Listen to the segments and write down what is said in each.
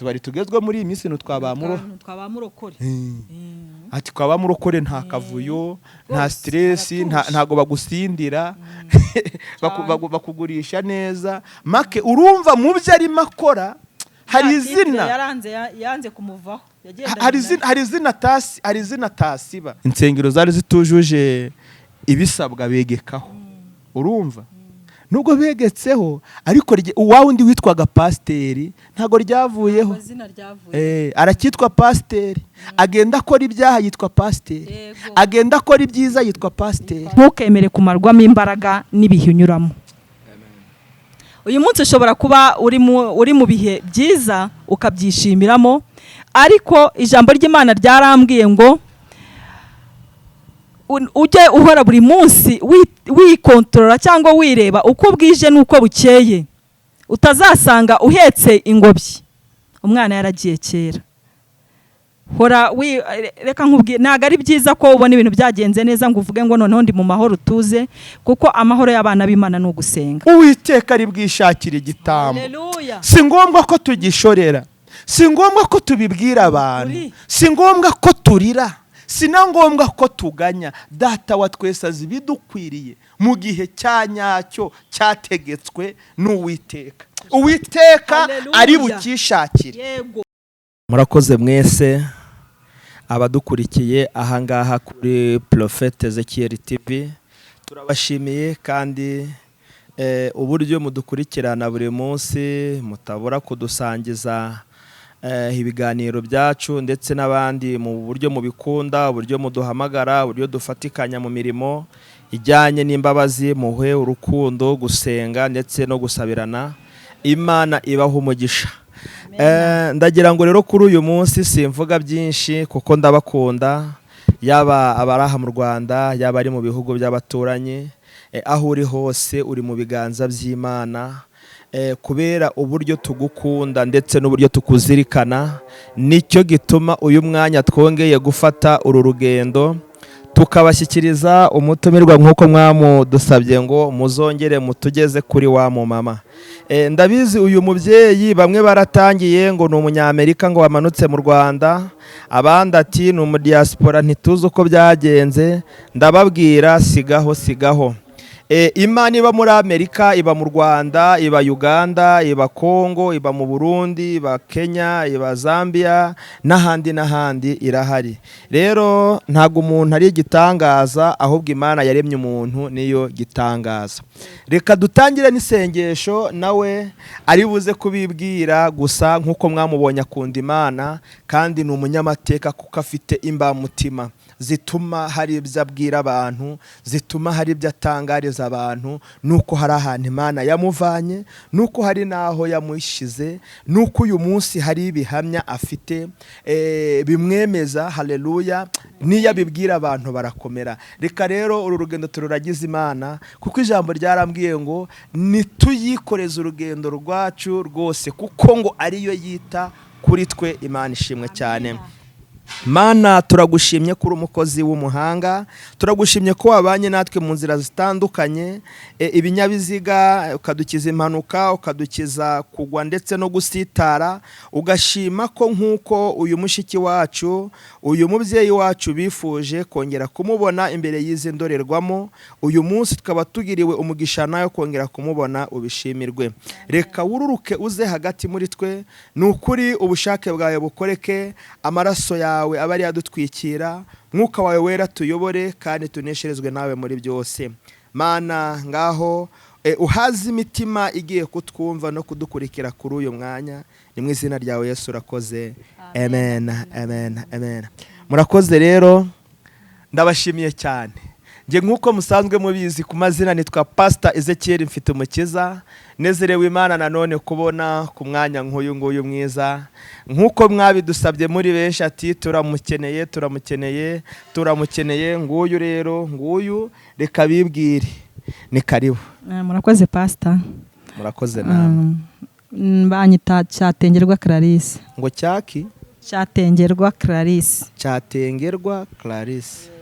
utubari tugezwe muri iyi minsi tw'abamurokore ati tw'abamurokore nta kavuyo nta stress ntago bagusindira bakugurisha neza make urumva mu byo arimo akora hari izina yanze kumuvaho hari izina tasiba insengero zari zitujuje ibisabwa begekaho urumva nubwo begetseho ariko uwawe undi witwaga pasiteri ntago ryavuyeho arakitwa pasiteri agenda akora ibyaha yitwa pasiteri agenda akora ibyiza yitwa pasiteri. Ntukemere kumarwamo imbaraga n'ibihinyuramo. Uyu munsi ushobora kuba uri mu bihe byiza ukabyishimiramo, ariko ijambo ry'Imana ryarambwiye ngo ujye uhora buri munsi wikontorora cyangwa wireba uko bwije n'uko bukeye, utazasanga uhetse ingobyi umwana yaragiye kera. Hora reka nkubwiye ntago ari byiza ko ubona ibintu byagenze neza ngo uvuge ngo noneho ndi mu mahoro tuze, kuko amahoro y'abana b'Imana no gusenga. Uwiteka ari bwishakira igitambo. Si ngombwa ko tugishorera, si ngombwa ko tubibwira abantu, si ngombwa ko turira, si na ngombwa ko tuganya. Data wa twese azi ibidukwiriye mu gihe cya nyacyo cyategetswe n'Uwiteka. Uwiteka ari bukishakire. Murakoze mwese abadukurikiye ahangaha kuri Pr.Ezechiel TV, turabashimiye kandi uburyo mudukurikirana buri munsi, mutabura kudusangiza ibiganiro byacu, ndetse n'abandi mu buryo mubikunda, uburyo muduhamagara, uburyo dufatikanya mu mirimo ijyanye n'imbabazi, muhwe, urukundo, gusenga ndetse no gusabirana. Imana ibaha umugisha. Ndagira ngo rero kuri uyu munsi simvuga byinshi kuko ndabakunda, yaba abaraha mu Rwanda, yaba ari mu bihugu by'abaturanyi, aho uri hose uri mu biganza by'Imana, kubera uburyo tugukunda ndetse n'uburyo tukuzirikana. Nicyo gituma uyu mwanya twongeye gufata uru rugendo tukabashyikiriza umutumirwa nk'uko mwamudusabye ngo muzongere mutugeze kuri wa mumama. Ndabizi uyu mubyeyi bamwe baratangiye ngo ni umunyamerika ngo wamanutse mu Rwanda, abandi ati ni umudiaspora ntituzi uko byagenze. Ndababwira sigaho. Imana iba muri Amerika, iba mu Rwanda, iba Uganda, iba Congo, iba mu Burundi, iba Kenya, iba Zambia n'ahandi irahari. Rero ntago umuntu ari igitangaza, ahubwo Imana yaremye umuntu niyo gitangaza. Reka dutangire n'isengesho, nawe ari buze kubibwira. Gusa nk'uko mwamubonye akunda Imana kandi ni umunyamateka kuko afite imbamutima zituma hari ibyo abwira abantu, zituma hari ibyo atangariza abantu, nuko hari ahantu Imana yamuvanye, nuko hari naho yamushize, nuko uyu munsi hari ibihamya afite bimwemeza. Haleluya. Niyo abibwira abantu barakomera. Reka rero uru rugendo tururagize Imana, kuko ijambo ryarambwiye ngo nituyikoreze urugendo rwacu rwose, kuko ngo ariyo yita kuri twe. Imana ishimwe cyane. Mana, turagushimye kuri umukozi w'umuhanga, turagushimye ko wabanye natwe mu nzira zitandukanye, ibinyabiziga ukadukiza impanuka, ukadukiza kugwa ndetse no gusitara, ugashima ko nk'uko uyu mushiki wacu, uyu mubyeyi wacu bifuje kongera kumubona imbere y'izi ndorerwamo, uyu munsi tukaba tugiriwe umugisha nayo kongera kumubona. Ubishimirwe. Reka wururuke uze hagati muri twe, ni ukuri ubushake bwawe bukoreke, amaraso yawe abari yadutwikira, mwuka wawe wera tuyobore kandi tunesherezwe nawe muri byose. Mana, ngaho uhaze imitima igiye kutwumva no kudukurikira kuri uyu mwanya, ni mu izina ryawe Yesu urakoze. Amen. Murakoze rero, ndabashimiye cyane. Nge nk'uko musanzwe mubizi ku mazina nitwa Pr.Ezechiel Mfitumukiza. Nezerewe Imana nanone kubona ku mwanya nk'uyu nguyu mwiza, nk'uko mwabidusabye muri benshi ati turamukeneye. Nguyu rero, nguyu, reka bibwire. Ni karibu. Murakoze Pastor. Murakoze nawe. Banyita Cyatengerwa Clarisse. Ngo cyaki? Cyatengerwa Clarisse. Cyatengerwa Clarisse.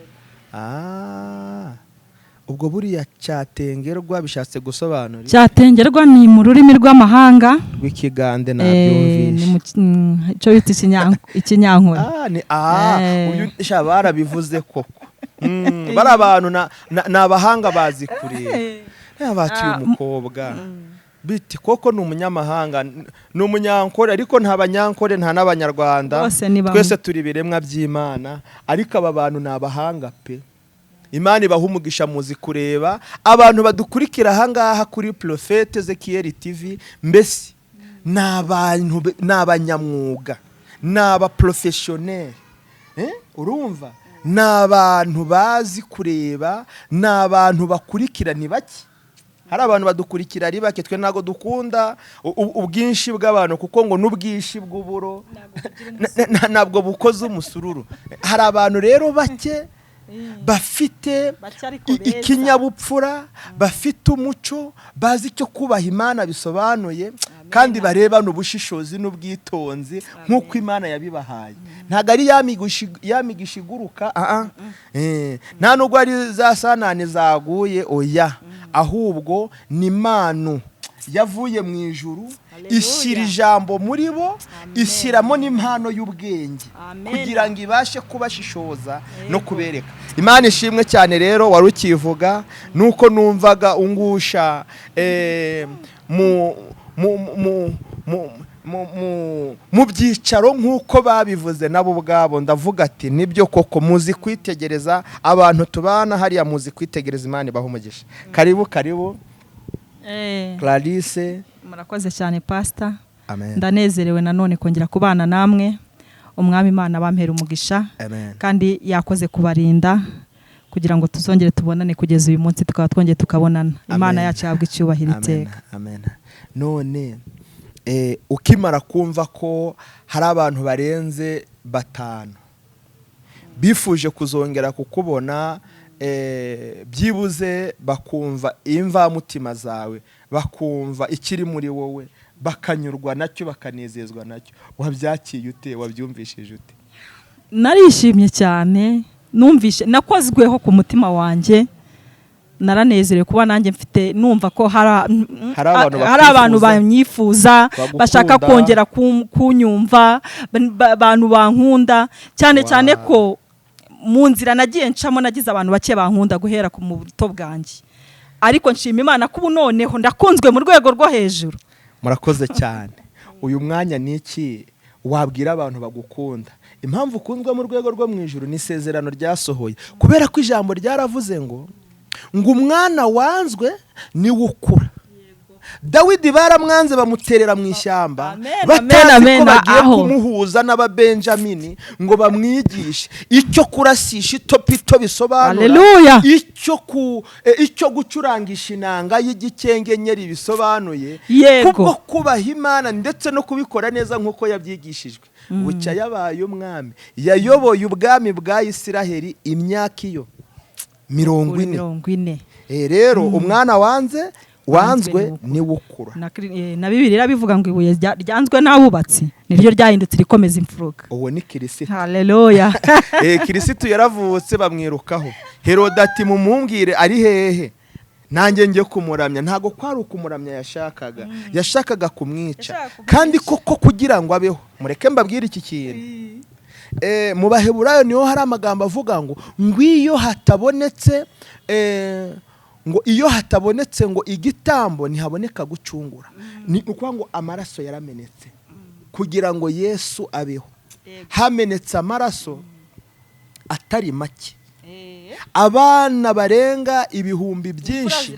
ubwo buriya cyatengerwa bishatse gusobanura cyatengerwa ni mu rurimi rw'amahanga rw'ikigande nabyumvishe icyo bita ikinyankore uyu shabara bivuze koko bari abantu ni abahanga bazi kureba batuye umukobwa biti koko ni umunyamahanga ni umunyankore ariko nta banyankore nta n'abanyarwanda twese turi biremwa by'Imana ariko aba bantu ni abahanga pe. Imana ibaha umugisha muzi kureba abantu badukurikira ahangaha kuri Pr.Ezechiel TV mbese ni abanyamwuga ni abaprofessionel urumva ni abantu bazi kureba ni abantu bakurikira ni bake. Hari abantu badukurikira ari bake twe ntago dukunda ubwinshi bw'abantu kuko ngo n'ubwishi bw'uburo ntabwo bukoze umusururu. Hari abantu rero bake bafite ikinyabupfura bafite umuco bazi icyo kubaha Imana bisobanuye kandi barebana ubushishozi n'ubwitonzi nk'uko Imana yabibahaye. Ntago ari yamigisha iguruka nta nubwo ari za sanane zaguye oya, ahubwo ni impano yavuye mu ijuru ishyira ijambo muri bo ishyiramo n'impano y'ubwenge kugira ngo ibashe kubashishoza no kubereka. Imana ishimwe cyane rero wari ukivuga nuko numvaga ungusha mu byicaro nk'uko babivuze nabo ubwabo ndavuga ati nibyo koko muzi kwitegereza abantu tubana hariya muzi kwitegereza. Imana ibaha umugisha. Karibu Clarisse. Murakoze cyane pastor. Amen. Ndanezerewe nanone kongera kubana namwe. Umwami Imana bampera umugisha. Amen. Kandi yakoze kubarinda kugira ngo tuzongere tubonane kugeza uyu munsi tukaba twongeye tukabonana. Imana yacu yabwa icyubahiro iteka. Amen. None ukimara kumva ko hari abantu barenze 5 bifuje kuzongera kukubona byibuze bakumva imvamutima zawe bakumva ikiri muri wowe bakanyurwa nacyo bakanezezwa nacyo, wabyakiye ute? Wabyumvishije ute? Narishimye cyane, numvishe nakozweho ku mutima wanjye, naranezerewe kuba nanjye mfite numva ko hari abantu banyifuza bashaka kongera kunyumva, abantu bankunda cyane cyane ko mu nzira nagiye ncamo nagize abantu bake bankunda guhera ku buto bwanjye, ariko nshima Imana ko ubu noneho ndakunzwe mu rwego rwo hejuru. Murakoze cyane. Uyu mwanya ni iki wabwira abantu bagukunda? Impamvu ukunzwe mu rwego rwo mu ijuru ni isezerano ryasohoye, kubera ko ijambo ryaravuze ngo umwana wanzwe ni ukura. Dawidi baramwanze bamuterera mu ishyamba batazi ko bagiye kumuhuza n'ababenjamini ngo bamwigishe icyo kurasisha itopito bisobanura, icyo gucurangisha inanga y'igikenyeri bisobanuye, kubwo kubaha Imana ndetse no kubikora neza nk'uko yabyigishijwe. Bucya yabaye umwami, yayoboye ubwami bwa Isiraheli imyaka 40. Rero umwana wanzwe ni ukura. Na Bibiliya bivuga ngo ibuye ryanzwe n'abubatsi niryo ryahindutse rikomeza imfuruka. Uwo ni Clarisse. Haleluya. Clarisse yaravutse bamwirukaho. Herode ati mumumbwire ari hehe nanjye njye kumuramya. Ntago kwari ukumuramya yashakaga kumwica, kandi koko kugira ngo abeho. Mureke mbabwire iki kintu. Mu Baheburayo niho hari amagambo avuga ngo iyo hatabonetse ngo igitambo ntihaboneka gucungura. Ni ukuvuga ngo amaraso yaramenetse kugira ngo Yesu abeho. Hamenetse amaraso atari make. Abana barenga ibihumbi byinshi.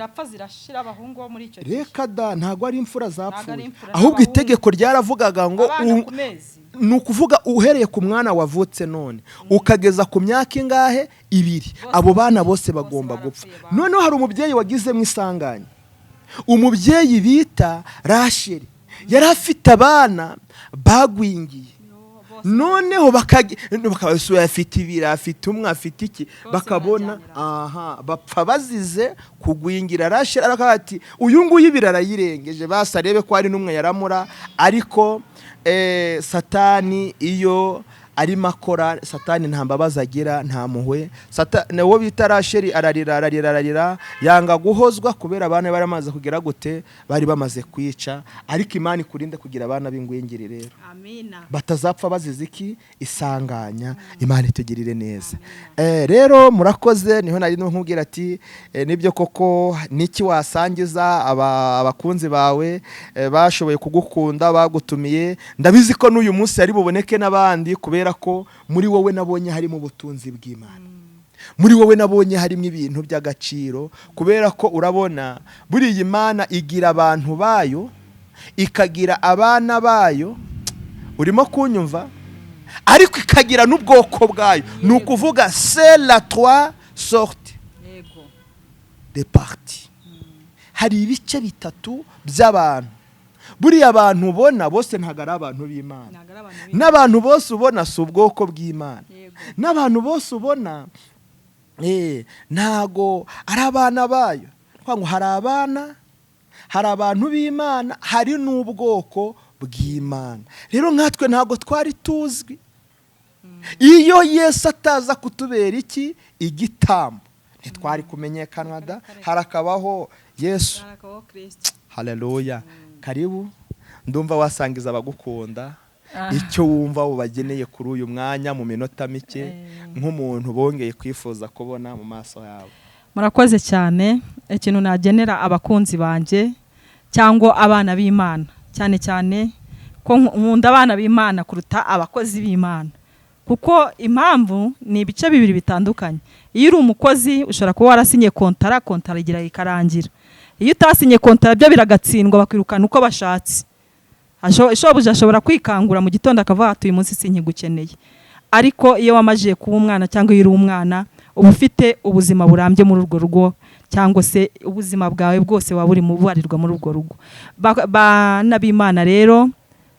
Reka da ntago ari imfura zapfuye, ahubwo itegeko ryaravugaga ngo ni ukuvuga uhereye ku mwana wavutse none ukageza ku myaka ingahe 2, abo bana bose bagomba gupfa. Noneho hari umubyeyi wagizemo isanganya, umubyeyi bita Rasheli yari afite abana bagwingiye. Noneho bakabasuye afite ibira, afite umwe, afite iki, bakabona bapfa bazize kugwingira. Rasheli arakavuga ati uyu nguyu ibirara yirengeje, basarebe ko ari n'umwe yaramura. Ariko Satani iyo arimo akora, satani nta mbabazi agira, nta muhwe. Uwo bita Rasheli ararira yanga guhozwa kubera abana baramaze kugera gute, bari bamaze kwica. Ariko Imana ikurinde kugira abana b'ingwingiri rero, batazapfa bazize iki, isanganya. Imana itugirire neza. Rero murakoze, niho nari nkubwira ati nibyo koko, niki wasangiza abakunzi bawe bashoboye kugukunda, bagutumiye. Ndabizi ko n'uyu munsi ari buboneke n'abandi, kubera ko muri wowe nabonye harimo ubutunzi bw'Imana, muri wowe nabonye harimo ibintu by'agaciro, kubera ko urabona buriya Imana igira abantu bayo, ikagira abana bayo, urimo kunyumva, ariko ikagira n'ubwoko bwayo. Ni ukuvuga c'est la trois sortes de parties. Hari ibice bitatu by'abantu. Buriya abantu ubona bose ntago ari abantu b'Imana, n'abantu bose ubona si ubwoko bw'Imana, n'abantu bose ubona ntago ari abana bayo. Ngo hari abana, hari abantu b'Imana, hari n'ubwoko bw'Imana. Rero nkatwe ntago twari tuzwi. Iyo Yesu ataza kutubera iki, igitambo, ntitwari kumenyekana da. Harakabaho Yesu. Haleluya. Karibu, ndumva wasangiza abagukunda icyo wumva ubageneye kuri uyu mwanya mu minota mike, nk'umuntu bongeye kwifuza kubona mu maso yawe. Murakoze cyane. Ikintu nagenera abakunzi banje cyangwa abana b'Imana, cyane cyane ko nkunda abana b'Imana kuruta abakozi b'Imana, kuko impamvu ni ibice bibiri bitandukanye. Iyo uri umukozi ushobora kuba warasinye kontara igira ikarangira. Iyo utasinye kontara byo biragatsindwa, bakwirukana uko bashatse. Shobuja ashobora kwikangura mu gitondo akavuga ati uyu munsi sinkigukeneye. Ariko iyo wamajiye kuba umwana cyangwa iyo uri umwana, uba ufite ubuzima burambye muri urwo rugo, cyangwa se ubuzima bwawe bwose waba uri mubarirwa muri urwo rugo. Bana b'Imana rero,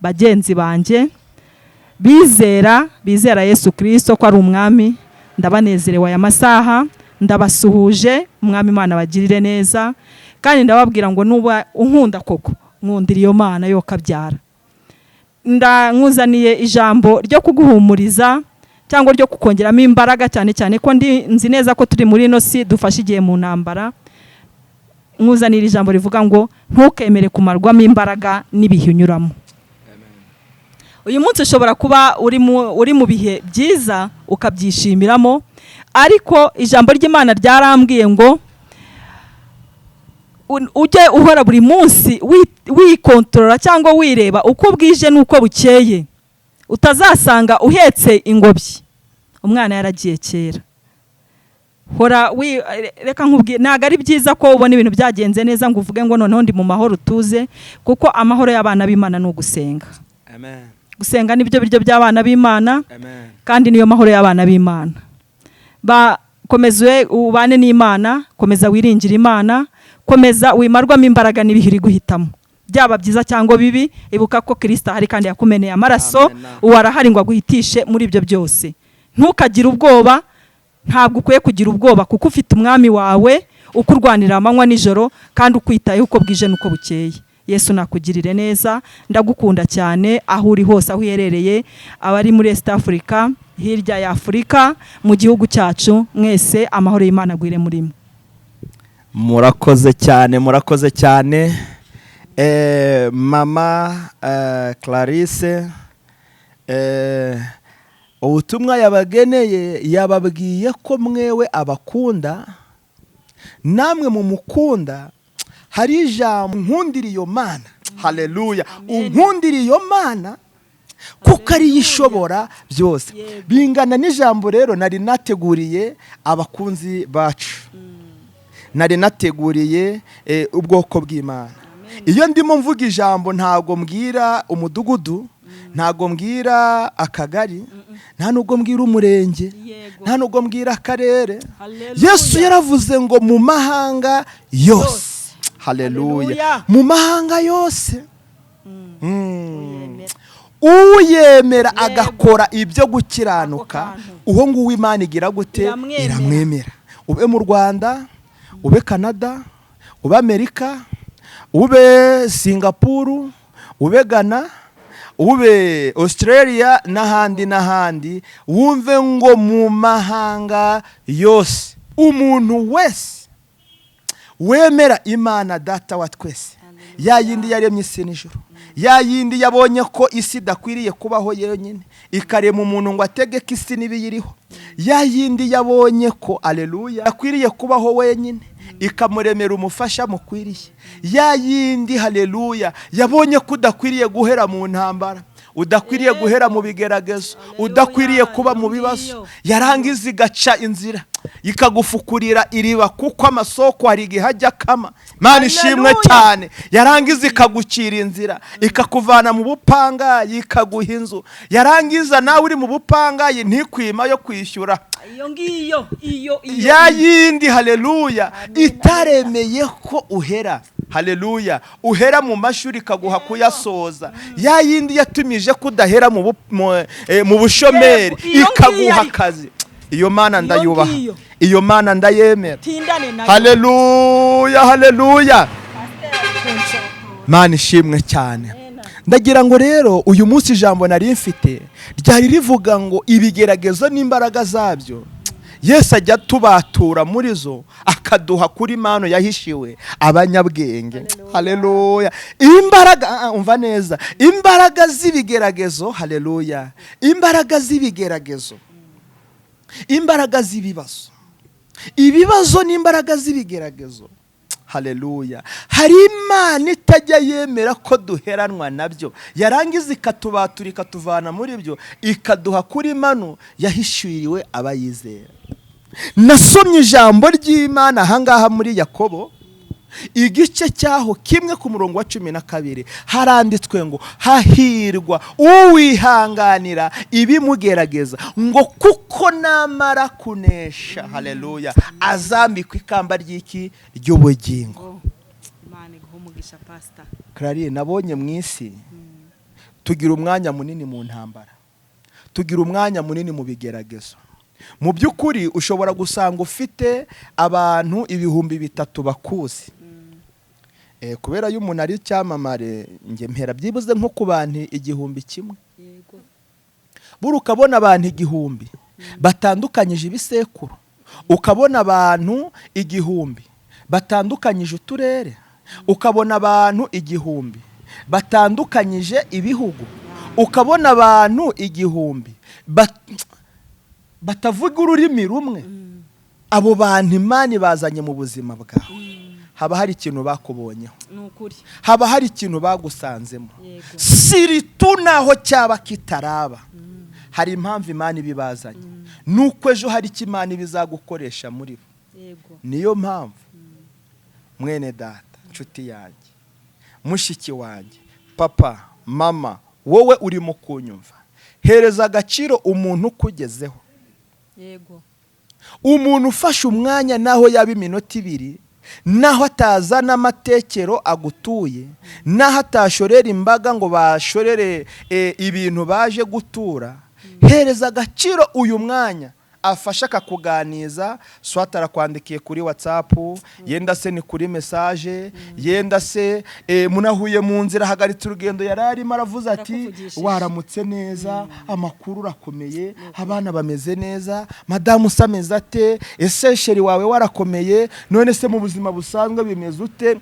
bagenzi banje bizera Yesu Kristo ko ari umwami, ndabanezerewe aya masaha, ndabasuhuje. Umwami Imana bagirire neza, kandi ndababwira ngo nuba unkunda koko, nkundira iyo Mana yo kabyara. Nkuzaniye ijambo ryo kuguhumuriza cyangwa ryo kukongeramo imbaraga, cyane cyane ko nzi neza ko turi muri ino si dufashe igihe mu ntambara. Nkuzanira ijambo rivuga ngo ntukemere kumarwamo imbaraga n'ibihe unyuramo. Uyu munsi ushobora kuba uri mu bihe byiza ukabyishimiramo, ariko ijambo ry'Imana ryarambwiye ngo ujye uhora buri munsi wikontorora cyangwa wireba uko bwije n'uko bukeye, utazasanga uhetse ingobyi umwana yaragiye kera. Hora reka nkubwire, ntago ari byiza ko ubona ibintu byagenze neza ngo uvuge ngo noneho ndi mu mahoro tuze, kuko amahoro y'abana b'Imana ni ugusenga. Amen. Gusenga nibyo biryo by'abana b'Imana, kandi niyo mahoro y'abana b'Imana. Komeza ubane n'Imana, komeza wiringira Imana, komeza wimarwamo imbaraga n'ibihiri guhitamo, byaba byiza cyangwa bibi. Ibuka ko Kristo hari kandi yakumeneye amaraso, uwarahari ngo aguhitishe muri ibyo byose. Ntukagire ubwoba, ntabwo ukwiye kugira ubwoba, kuko ufite umwami wawe ukurwanira amanywa nijoro, kandi ukwitayeho uko bwije n'uko bukeye. Yesu nakugirire neza. Ndagukunda cyane aho uri hose, aho uherereye, abari muri East Africa, hirya ya Afurika, mu gihugu cyacu, mwese amahoro y'Imana agwire murimo. Murakoze cyane, murakoze cyane. Mama Clarisse, ubutumwa yabageneye, yababwiye ko mwewe abakunda, namwe mu mukunda. Hari ijambo nkundira iyo Mana. Haleluya. Unkundira iyo Mana kuko ari ishobora byose. Bingana n'ijambo rero nari nateguriye abakunzi bacu, nari nateguriye ubwoko bw'Imana. Iyo ndimo mvuga ijambo ntago mbwira umudugudu, ntago mbwira akagari, nta nubwo mbwira umurenge, nta nubwo mbwira akarere. Yesu yaravuze ngo mu mahanga yose. Haleluya. Mu mahanga yose. Uyemera agakora ibyo gukiranuka, uwo nguwo Imana igira gute? Iramwemera. Ube mu Rwanda, ube Canada, ube Amerika, ube Singapore, ube Ghana, ube Australia n'ahandi wumve ngo mu mahanga yose umuntu wese wemera Imana data wa twese, ya yindi yaremye isi n'ijuru, ya yindi yabonye ko isi idakwiriye kubaho yonyine ikarema umuntu ngo ategeke isi n'ibiyiriho, ya yindi yabonye ko aleluya akwiriye kubaho wenyine ikamuremera umufasha mukwiriye, ya yindi haleluya yabonye ko udakwiriye guhera mu ntambara, udakwiriye guhera mu bigeragezo, udakwiriye kuba mu bibazo, yarangiza igaca inzira ikagufukurira iriba kuko amasoko hari igihe hajya kama. Imana ishimwe cyane. Yarangiza ikagucira inzira ikakuvana mu bupangayi ikaguha inzu, yarangiza nawe uri mu bupangayi ntikwima yo kwishyura. Iyo ya yindi haleluya itaremeye ko uhera, haleluya uhera mu mashuri ikaguha kuyasoza, ya yindi yatumije kudahera mu bushomeri ikaguha akazi. Iyo Mana ndayubaha, iyo Mana ndayemera. Haleluya, haleluya. Mana ishimwe cyane. Ndagira ngo rero uyu munsi ijambo nari mfite ryari rivuga ngo ibigeragezo n'imbaraga zabyo Yesu ajya tubatura muri zo akaduha kuri mano yahishiwe abanyabwenge. Haleluya. Imbaraga umva neza, imbaraga z'ibigeragezo, haleluya, imbaraga z'ibigeragezo, imbaraga z'ibibazo, ibibazo n'imbaraga z'ibigeragezo, haleluya. Hari Imana itajya yemera ko duheranwa nabyo, yarangiza ikatubatura ikatuvana muri byo ikaduha kuri mano yahishuriwe abayizera. Nasomye ijambo ry'Imana ahangaha muri Yakobo igice cyaho kimwe ku murongo wa 12 haranditswe ngo hahirwa uwihanganira ibimugerageza ngo kuko namara kunesha, haleluya, azambikwa ikamba ry'iki ry'ubugingo. Imana iguha umugisha pastor. Clarisse, nabonye mu isi tugira umwanya munini mu ntambara, tugira umwanya munini mu bigeragezo. Mu by'ukuri ushobora gusanga ufite abantu 3,000 bakuzi, kubera iyo umuntu ari cyamamare nge mpera byibuze nko ku bantu 1,000. Yego. Buri ukabona abantu 1,000 batandukanyije ibisekuru, ukabona abantu 1,000 batandukanyije uturere, ukabona abantu 1,000 batandukanyije ibihugu, ukabona abantu 1,000 batavuga ururimi rumwe. Abo bantu Imana bazanye mu buzima bwawe, haba hari ikintu bakubonyeho, nukuri haba hari ikintu bagusanzemo. Siritu naho cyaba kitaraba, hari impamvu Imana ibibazanye, nuko ejo hari icyo Imana ibizagukoresha muri bo. Niyo mpamvu mwene data, nshuti yanjye, mushiki wanjye, papa, mama, wowe urimo kunyumva, hereza agaciro umuntu kugezeho. Yego. Umuntu ufashe umwanya naho yaba iminota 2, naho atazana amatekero agutuye, naho atashorera imbaga ngo bashorere ibintu baje gutura, hereza agaciro uyu mwanya afasha akakuganiza. Swata arakwandikiye kuri WhatsApp, yenda se ni kuri message, yenda se munahuye mu nzira hagaritse urugendo yararimo aravuze ati waramutse neza, amakuru rakomeye, abana bameze neza, madamu sameze ate, ese sheri wawe warakomeye, none se mu buzima busanzwe bimeze ute?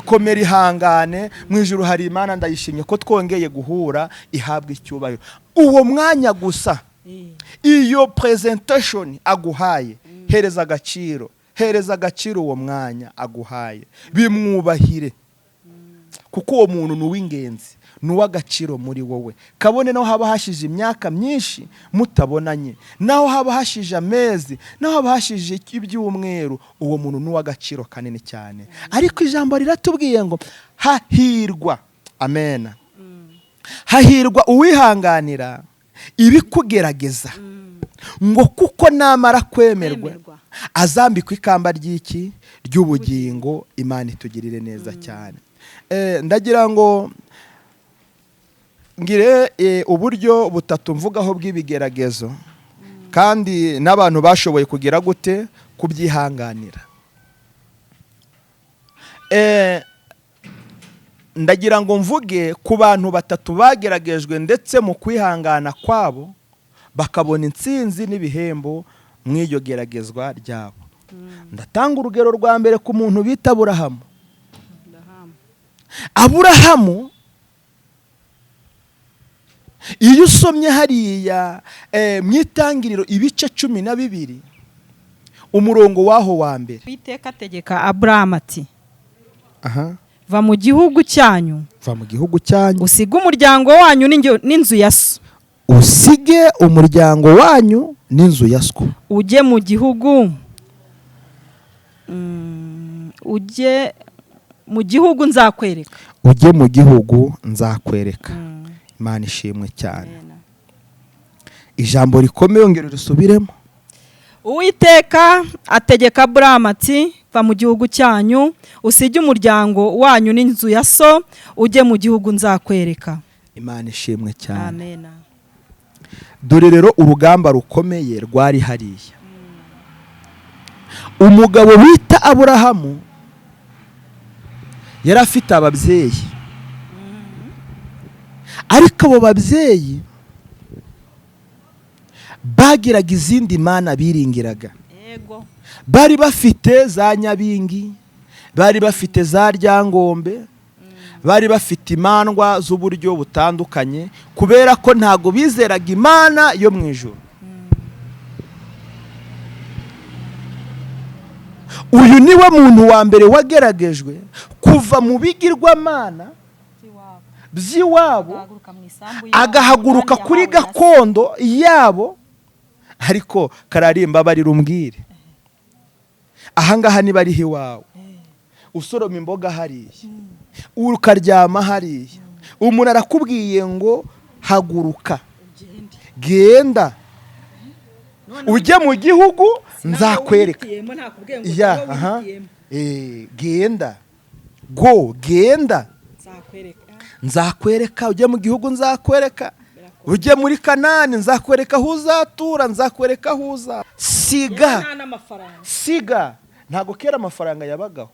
Komera ihangane, mu ijuru hari Imana ndayishimye ko twongeye guhura, ihabwe icyubahiro. Uwo mwanya gusa, iyo presentation aguhaye, hereza agaciro uwo mwanya aguhaye, bimwubahire, kuko uwo muntu ni uw'ingenzi, ni uw'agaciro muri wowe. Kabone naho haba hashije imyaka myinshi mutabonanye, naho haba hashije amezi, naho haba hashije ibyumweru, uwo muntu ni uw'agaciro kanini cyane. Ariko ijambo riratubwiye ngo hahirwa, amen, hahirwa uwihanganira ibikugerageza ngo kuko namara kwemerwa azambikwa ikamba ry'iki ry'ubugingo. Imana itugirire neza cyane. Ndagira ngo ngire uburyo butatu mvugaho bw'ibigeragezo, kandi n'abantu bashoboye kugira gute kubyihanganira. ndagira ngo mvuge ku bantu batatu bageragejwe ndetse mu kwihangana kwabo bakabona intsinzi n'ibihembo mu iryo geragezwa ryabo. Ndatanga urugero rwa mbere ku muntu bita Aburahamu. Aburahamu iyo usomye hariya mu itangiriro ibice 12 umurongo waho wa mbere, Uwiteka ategeka Aburahamu ati va mu gihugu cyanyu, usige umuryango wanyu n'inzu ya so, usige umuryango wanyu n'inzu ya so, ujye mu gihugu nzakwereka, ujye mu gihugu nzakwereka. Imana ishimwe cyane. Ijambo rikomeye ngero risubiremo. Uwiteka ategeka Aburahamu ati va mu gihugu cyanyu, usige umuryango wanyu n'inzu ya so, ujye mu gihugu nzakwereka. Imana ishimwe cyane. Amen. Dore rero urugamba rukomeye rwari hariya. Umugabo bita Aburahamu yari afite ababyeyi, ariko abo babyeyi bagiraga izindi mana biringiraga. Bari bafite za nyabingi, bari bafite za ryangombe, bari bafite imandwa z'uburyo butandukanye, kubera ko ntago bizeraga Imana yo mu ijuru. Uyu niwe muntu wa mbere wageragejwe kuva mu bigirwamana by'iwabo agahaguruka kuri gakondo yabo. Ariko kararimba bari rumbwire, ahangaha niba ari iwawe, usoroma imboga hariya, ukaryama hariya, umuntu arakubwiye ngo haguruka genda ujye mu gihugu nzakwereka. Genda genda nzakwereka, ujye mu gihugu nzakwereka, ujye muri Kanani nzakwereka aho uzatura, nzakwereka aho uza. Siga ntago kera amafaranga yabagaho.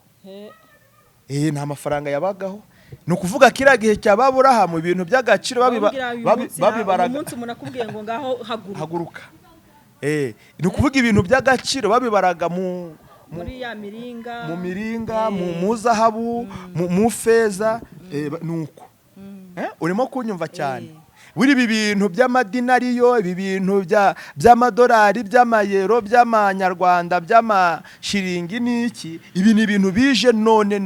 Nta mafaranga yabagaho. Ni ukuvuga kiriya gihe cya Aburahamu ibintu by'agaciro babibaraga. Umunsi umuntu akubwiye ngo ngaho haguruka. Ni ukuvuga ibintu by'agaciro babibaraga muri ya miringa, mu miringa, mu zahabu, mu feza, nuko. Urimo kunyumva cyane. Buri ibi bintu by'amadinariyo, ibi bintu by'amadolari, by'amayero, by'amanyarwanda, by'amashiringi n'iki, ibi ni ibintu bije none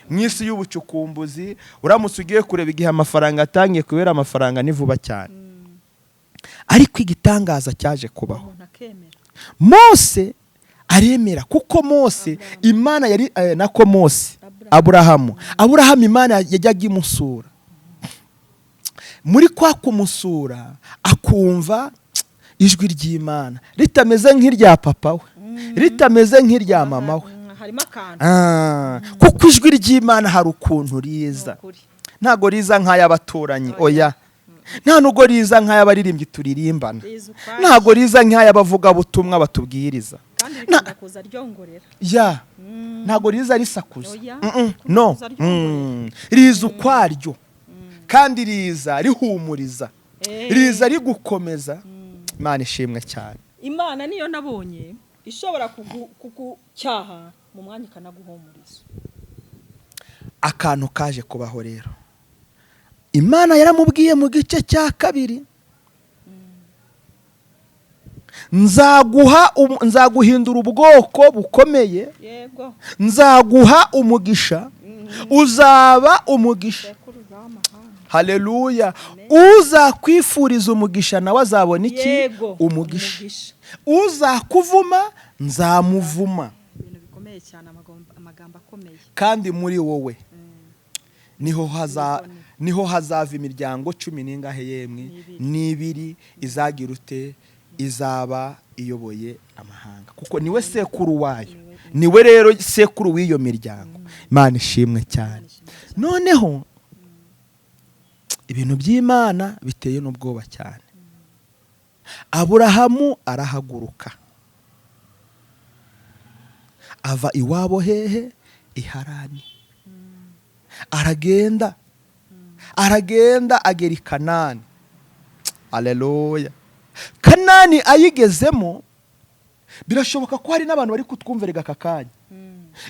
mu isi y'ubucukumbuzi. Uramutse ugiye kureba igihe amafaranga atangiye, kubera amafaranga ni vuba cyane. Ariko igitangaza cyaje kubaho, Mose aremera, kuko Mose Imana yari nako Mose Aburahamu Imana yajyaga imusura. Muri kwa kumusura akumva ijwi ry'Imana ritameze nk'irya papa we, ritameze nk'irya mama we. Kuko ijwi ry'Imana hari ukuntu riza, ntago riza nk'ay'abaturanyi, oya, nta nubwo riza nk'ay'abaririmbyi turirimbana, ntago riza nk'ay'abavuga butumwa batubwiriza, ntago riza risakuza. No, riza ukwaryo, kandi riza rihumuriza, riza rigukomeza. Imana ishimwe cyane. Imana niyo nabonye ishobora kugucyaha mu mwanya ikanaguhumuriza. Akantu kaje kubaho rero, Imana yaramubwiye mu gice cya 2, nzaguhindura ubwoko bukomeye, nzaguha umugisha, uzaba umugisha. Haleluya. Uzakwifuriza umugisha nawe azabona iki? Umugisha. Uzakuvuma nzamuvuma. Ibintu bikomeye cyane, amagambo akomeye. Kandi muri wowe niho hazava imiryango 10 yemwe n'ibiri izagira ute, izaba iyoboye amahanga, kuko niwe sekuru wayo, niwe rero sekuru w'iyo miryango. Imana ishimwe cyane. Noneho ibintu by'Imana biteye n'ubwoba cyane. Aburahamu arahaguruka ava iwabo hehe? I Harani. aragenda agera i Kanani. Haleluya. Kanani ayigezemo, birashoboka ko hari n'abantu bari kutwumvira aka kanya.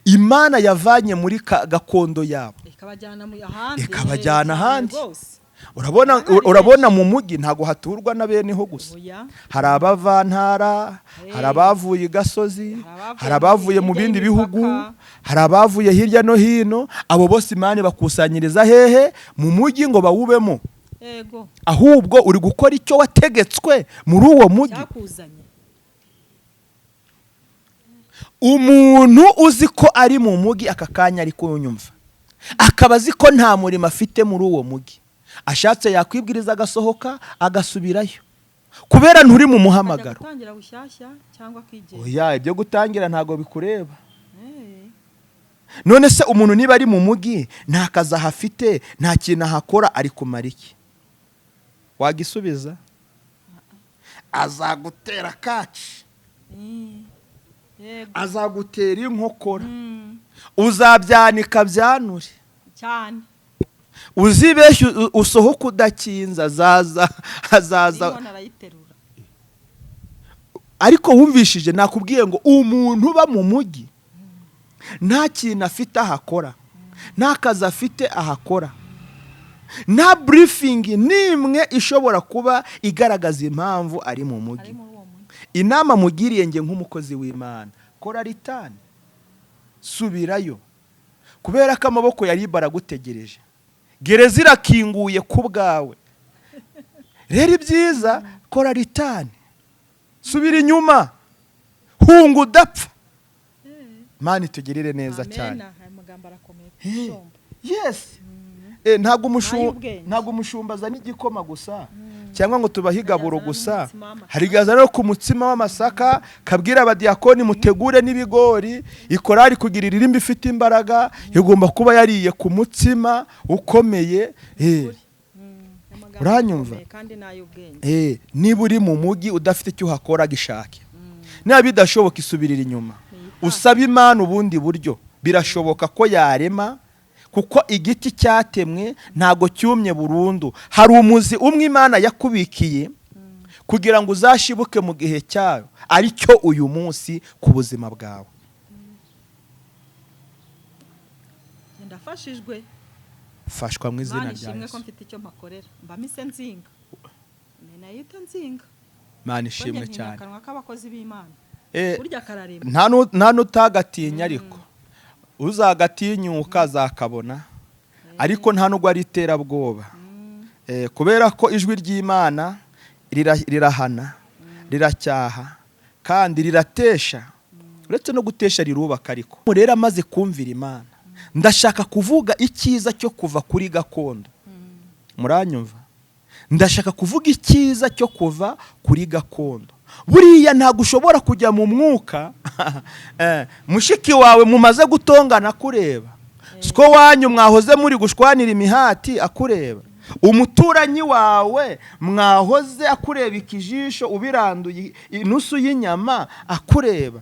Imana yavanye muri gakondo yabo ikabajyana ahandi. Urabona mu mugi ntago haturwa na beneho gusa. Hari abavantara, hari abavuye gasozi, hari abavuye mu bindi bihugu, hari abavuye hirya no hino. Abo bose Imana bakusanyiriza hehe? Mu mugi ngo bawubemo. Ahubwo uri gukora icyo wategetswe muri uwo mugi. Umuntu uzi ko ari mu mugi aka kanya ari kunyumva, akaba azi ko nta murimo afite muri uwo mugi, ashatse yakwibwiriza agasohoka agasubirayo, kubera nturi mu muhamagaro. Oya, ibyo gutangira ntago bikureba. None se umuntu niba ari mu mugi nta kazi ahafite, nta kintu ahakora, ari kumara iki? Wagisubiza? Azagutera kaci, azagutera inkokora, uzabyanika byanure cyane, uzibeshye usohoka udakinza, azaza. Ariko wumvishije nakubwiye ngo umuntu uba mu mugi nta kintu afite ahakora, nta kazi afite ahakora, nta briefing nimwe ishobora kuba igaragaza impamvu ari mu mugi. Inama mugiriye nge nk'umukozi w'Imana, kora ritani, subirayo, kubera ko amaboko yari baragutegereje. Gereza irakinguye ku bwawe. Rero ibyiza, kora ritani, subira inyuma, hunga udapfa. Imana itugirire neza cyane. Yes. Ntabwo umushumba azana igikoma gusa cyangwa ngo tubahigaburo gusa. Hari gaza no ku mutsima w'amasaka, kabwira abadiyakoni mutegure n'ibigori. Ikorari kugira iririmba ifite imbaraga igomba kuba yariye ku mutsima ukomeye. Uranyumva? Niba uri mu mugi udafite icyo uhakora gishake, niba bidashoboka isubirira inyuma, usaba Imana ubundi buryo. Birashoboka ko yarema, kuko igiti cyatemwe ntago cyumye burundu. Hari umuzi umwe Imana yakubikiye kugira ngo uzashibuke mu gihe cyayo, aricyo uyu munsi ku buzima bwawe. Ndafashijwe, fashwa mu izina rya Yesu. Imana ishimwe ko mfite icyo mpakorera, mba mise nzinga, nayita nzinga. Imana ishimwe cyane. Akanwa k'abakozi b'Imana burya kararema. Nta nutagatinya, ariko uzagatinyuka azakabona, ariko nta nubwo ari iterabwoba. Kubera ko ijwi ry'Imana rirahana, riracyaha, kandi riratesha. Uretse no gutesha rirubaka. Ariko rero amaze kumvira Imana, ndashaka kuvuga icyiza cyo kuva kuri gakondo. Muranyumva? Ndashaka kuvuga icyiza cyo kuva kuri gakondo. Buriya ntabwo ushobora kujya mu mwuka mushiki wawe mumaze gutongana kureba, siko wanyu mwahoze muri gushwanira imihati akureba, umuturanyi wawe mwahoze akureba ikijisho ubiranduye inusu y'inyama akureba.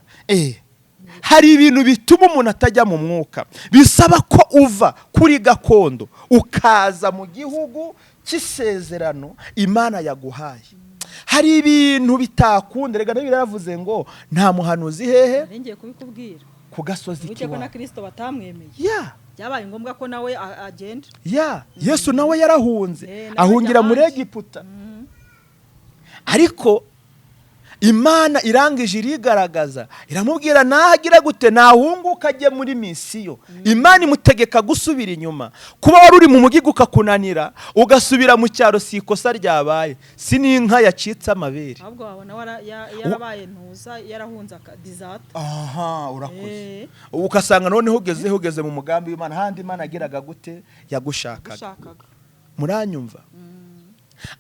Hari ibintu bituma umuntu atajya mu mwuka, bisaba ko uva kuri gakondo ukaza mu gihugu cy'isezerano Imana yaguhaye. Hari ibintu bitakunda. Rega nabi yaravuze ngo nta muhanuzi hehe ngiye kubikubwira ku gasozi kiwa. Ko na Kristo batamwemeye. Byabaye ngombwa ko nawe agenda. Yesu nawe yarahunze, ahungira muri Egiputa. Ariko Imana irangije irigaragaza, iramubwira nahagira gute, nahunguka ajye muri misiyo. Imana imutegeka gusubira inyuma. Kuba wari uri mu mugi ukakunanira ugasubira mu cyaro, si ikosa ryabaye, si n'inka yacitse amabere. Ahubwo wabona yarabaye ntuza, yarahunze dizata. Urakoze. Ukasanga noneho ugeze mu mugambi w'Imana, handi Imana agiraga gute, yagushakaga. Muranyumva?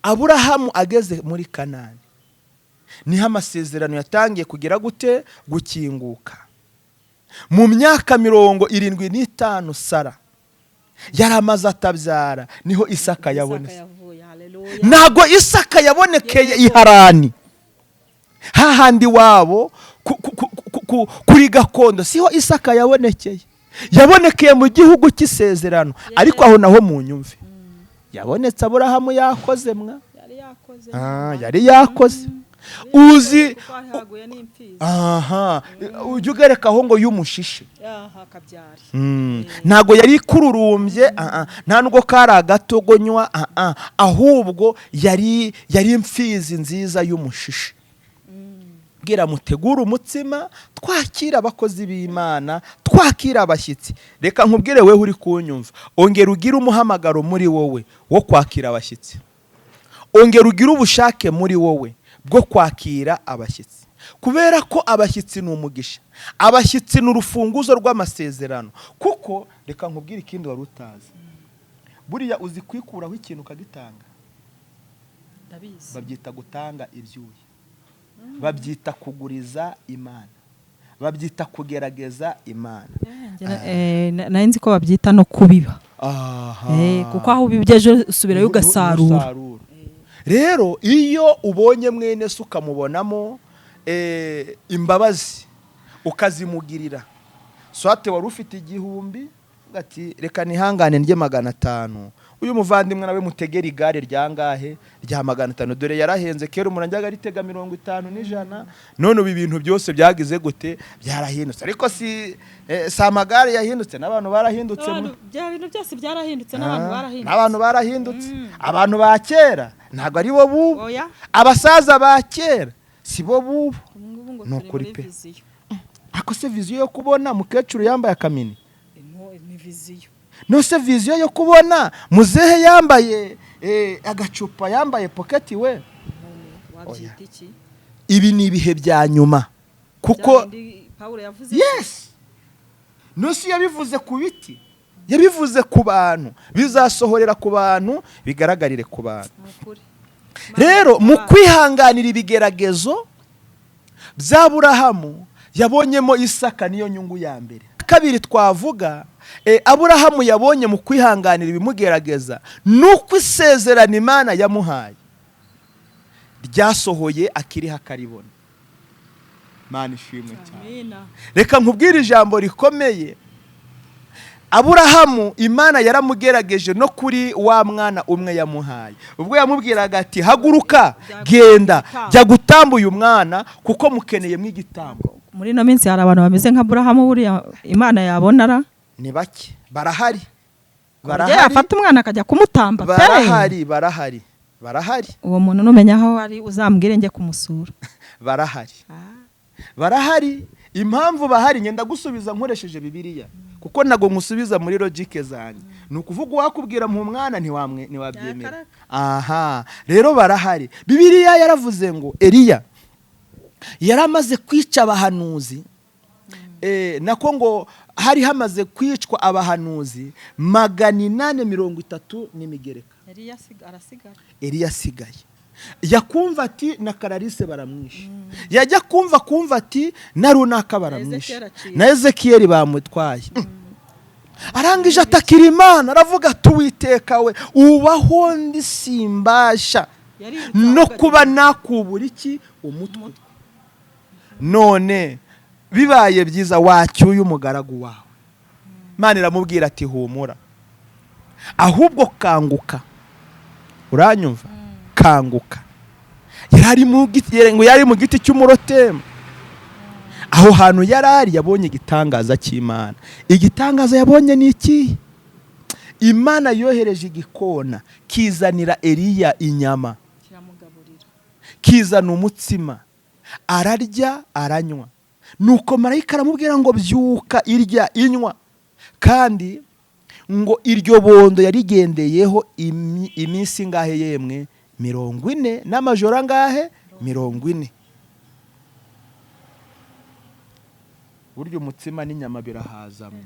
Aburahamu ageze muri Kanani, niho amasezerano yatangiye kugira gute, gukinguka. Mu myaka 75 Sara yaramaze atabyara, niho Isaka yabonetse. Nago Isaka yabonekeye i Harani, hahandi wabo kuri gakondo, siho Isaka yabonekeye. yabonekeye mu gihugu cy'isezerano, ariko aho naho mu nyumve yabonetse Aburahamu yakoze mwa, yari yakoze. Uzi ujya ugerekaho ngo y'umushishe, ntago yari ikururumbye, nta nubwo kari agatogonywa, ahubwo yari imfizi nziza y'umushishe. Bwira mutegura umutsima, twakira abakozi b'Imana, twakira abashyitsi. Reka nkubwire wewe uri kunyumva, ongera ugire umuhamagaro muri wowe wo kwakira abashyitsi, ongera ugire ubushake muri wowe bwo kwakira abashyitsi, kubera ko abashyitsi ni umugisha, abashyitsi ni urufunguzo rw'amasezerano. Kuko reka nkubwire ikindi wari utazi, buriya uzi kwikuraho ikintu ukagitanga, babyita gutanga ibyuya, babyita kuguriza Imana, babyita kugerageza Imana. Nari nzi ko babyita no kubiba, kuko aho ubibyeje usubirayo ugasarura. Rero iyo ubonye mwene se ukamubonamo imbabazi ukazimugirira, swate wari ufite 1,000 ati reka nihangane ndye 500, uyu muvandimwe nawe mutegera igare ryangahe rya 500, dore yarahenze kera umuranjaga ritega 50 n'ijana, none ubu ibintu byose byagize gute, byarahindutse. Ariko si amagare yahindutse, n'abantu barahindutse, ibintu byose byarahindutse, n'abantu barahindutse. Abantu ba kera ntago ari bo bubu, abasaza ba kera si bo bubu, nukuri pe. Ako se viziyo yo kubona mukecuru yambaye akamini, ni viziyo. No se viziyo yo kubona muzehe yambaye agacupa, yambaye pocket we, wabyita iki? Ibi ni ibihe bya nyuma, kuko Paulo yavuze, yes, no si yabivuze ku biti, yabivuze ku bantu, bizasohorera ku bantu, bigaragarire ku bantu. Rero mu kwihanganira ibigeragezo bya Aburahamu yabonyemo Isaka, niyo nyungu ya mbere. Kabiri twavuga Aburahamu yabonye mu kwihanganira ibimugerageza, nuko isezerano Imana yamuhaye ryasohoye akiriho akaribona. Mana ishimwe cyane. Reka nkubwire ijambo rikomeye, Aburahamu Imana yaramugerageje no kuri wa mwana umwe yamuhaye, ubwo yamubwiraga ati haguruka genda jya gutamba uyu mwana kuko mukeneye mu igitambo. Muri no minsi hari abantu bameze nka Aburahamu, buriya Imana yabonara ni bake, barahari, afata umwana akajya kumutamba, barahari. Uwo muntu numenya aho ari uzambwire njye kumusura. Barahari. Impamvu bahari ngenda gusubiza nkoresheje Bibiliya, kuko nago nkusubiza muri logique zanjye. Nukuvuga wakubwira mu mwana ntiwabyemera. Rero barahari. Bibiliya yaravuze ngo Eliya yaramaze kwica abahanuzi, nako ngo hari hamaze kwicwa abahanuzi 830 n'imigereka. Eliya asigaye. Yakumva ati na Clarisse baramwishe, yajya kumva ati na runaka baramwishe, na Ezechiel bamutwaye. Arangije atakira Imana, aravuga ati Uwiteka we, ubaho ndi simbasha no kuba nakubura iki umutwe. None bibaye byiza wacyuye umugaragu wawe. Imana iramubwira ati humura, ahubwo kanguka. Uranyumva? Kanguka. Yari mu giti cy'umurotemu, aho hantu yarari yabonye igitangaza cy'Imana. Igitangaza yabonye ni iki? Imana yohereje igikona kizanira Eliya inyama, kizana umutsima, ararya aranywa. Nuko marayika aramubwira ngo byuka irya inywa, kandi ngo iryo bondo yarigendeyeho iminsi ngahe yemwe 40 n'amajoro angahe 40. Buryo umutsima n'inyama birahazamwa.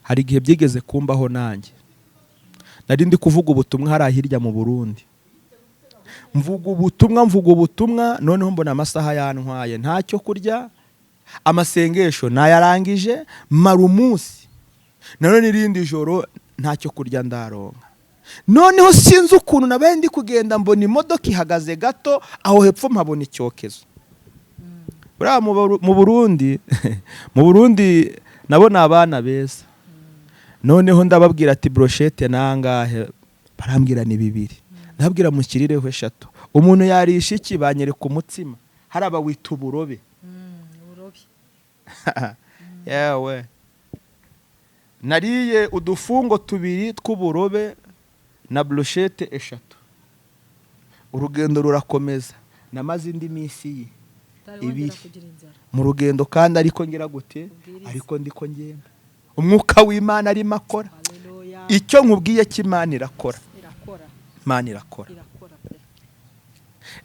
Hari igihe byigeze kumbaho nanjye, nari ndi kuvuga ubutumwa hari ahirya mu Burundi, mvuga ubutumwa noneho mbona amasaha yantwaye, ntacyo kurya, amasengesho nayarangije, mara umunsi none irindi joro ntacyo kurya ndaronka. Noneho sinzi ukuntu nabaye ndi kugenda mbona imodoka ihagaze gato aho hepfo, mpabona icyokezo. buriya mu Burundi mu Burundi nabo ni abana beza. Noneho ndababwira ati brochette nangahe, barambwira ni 2. ndababwira mushyirireho 3. Umuntu yarisha iki, banyereka umutsima, hari abawita uburobe. Yewe nariye udufungo 2 tw'uburobe na brochette 3. Urugendo rurakomeza, namaze indi minsi 2 mu rugendo, kandi ariko ngira gute, ariko ndiko ngenda umwuka w'Imana arimo akora. Icyo nkubwiye cy'Imana irakora, Imana irakora.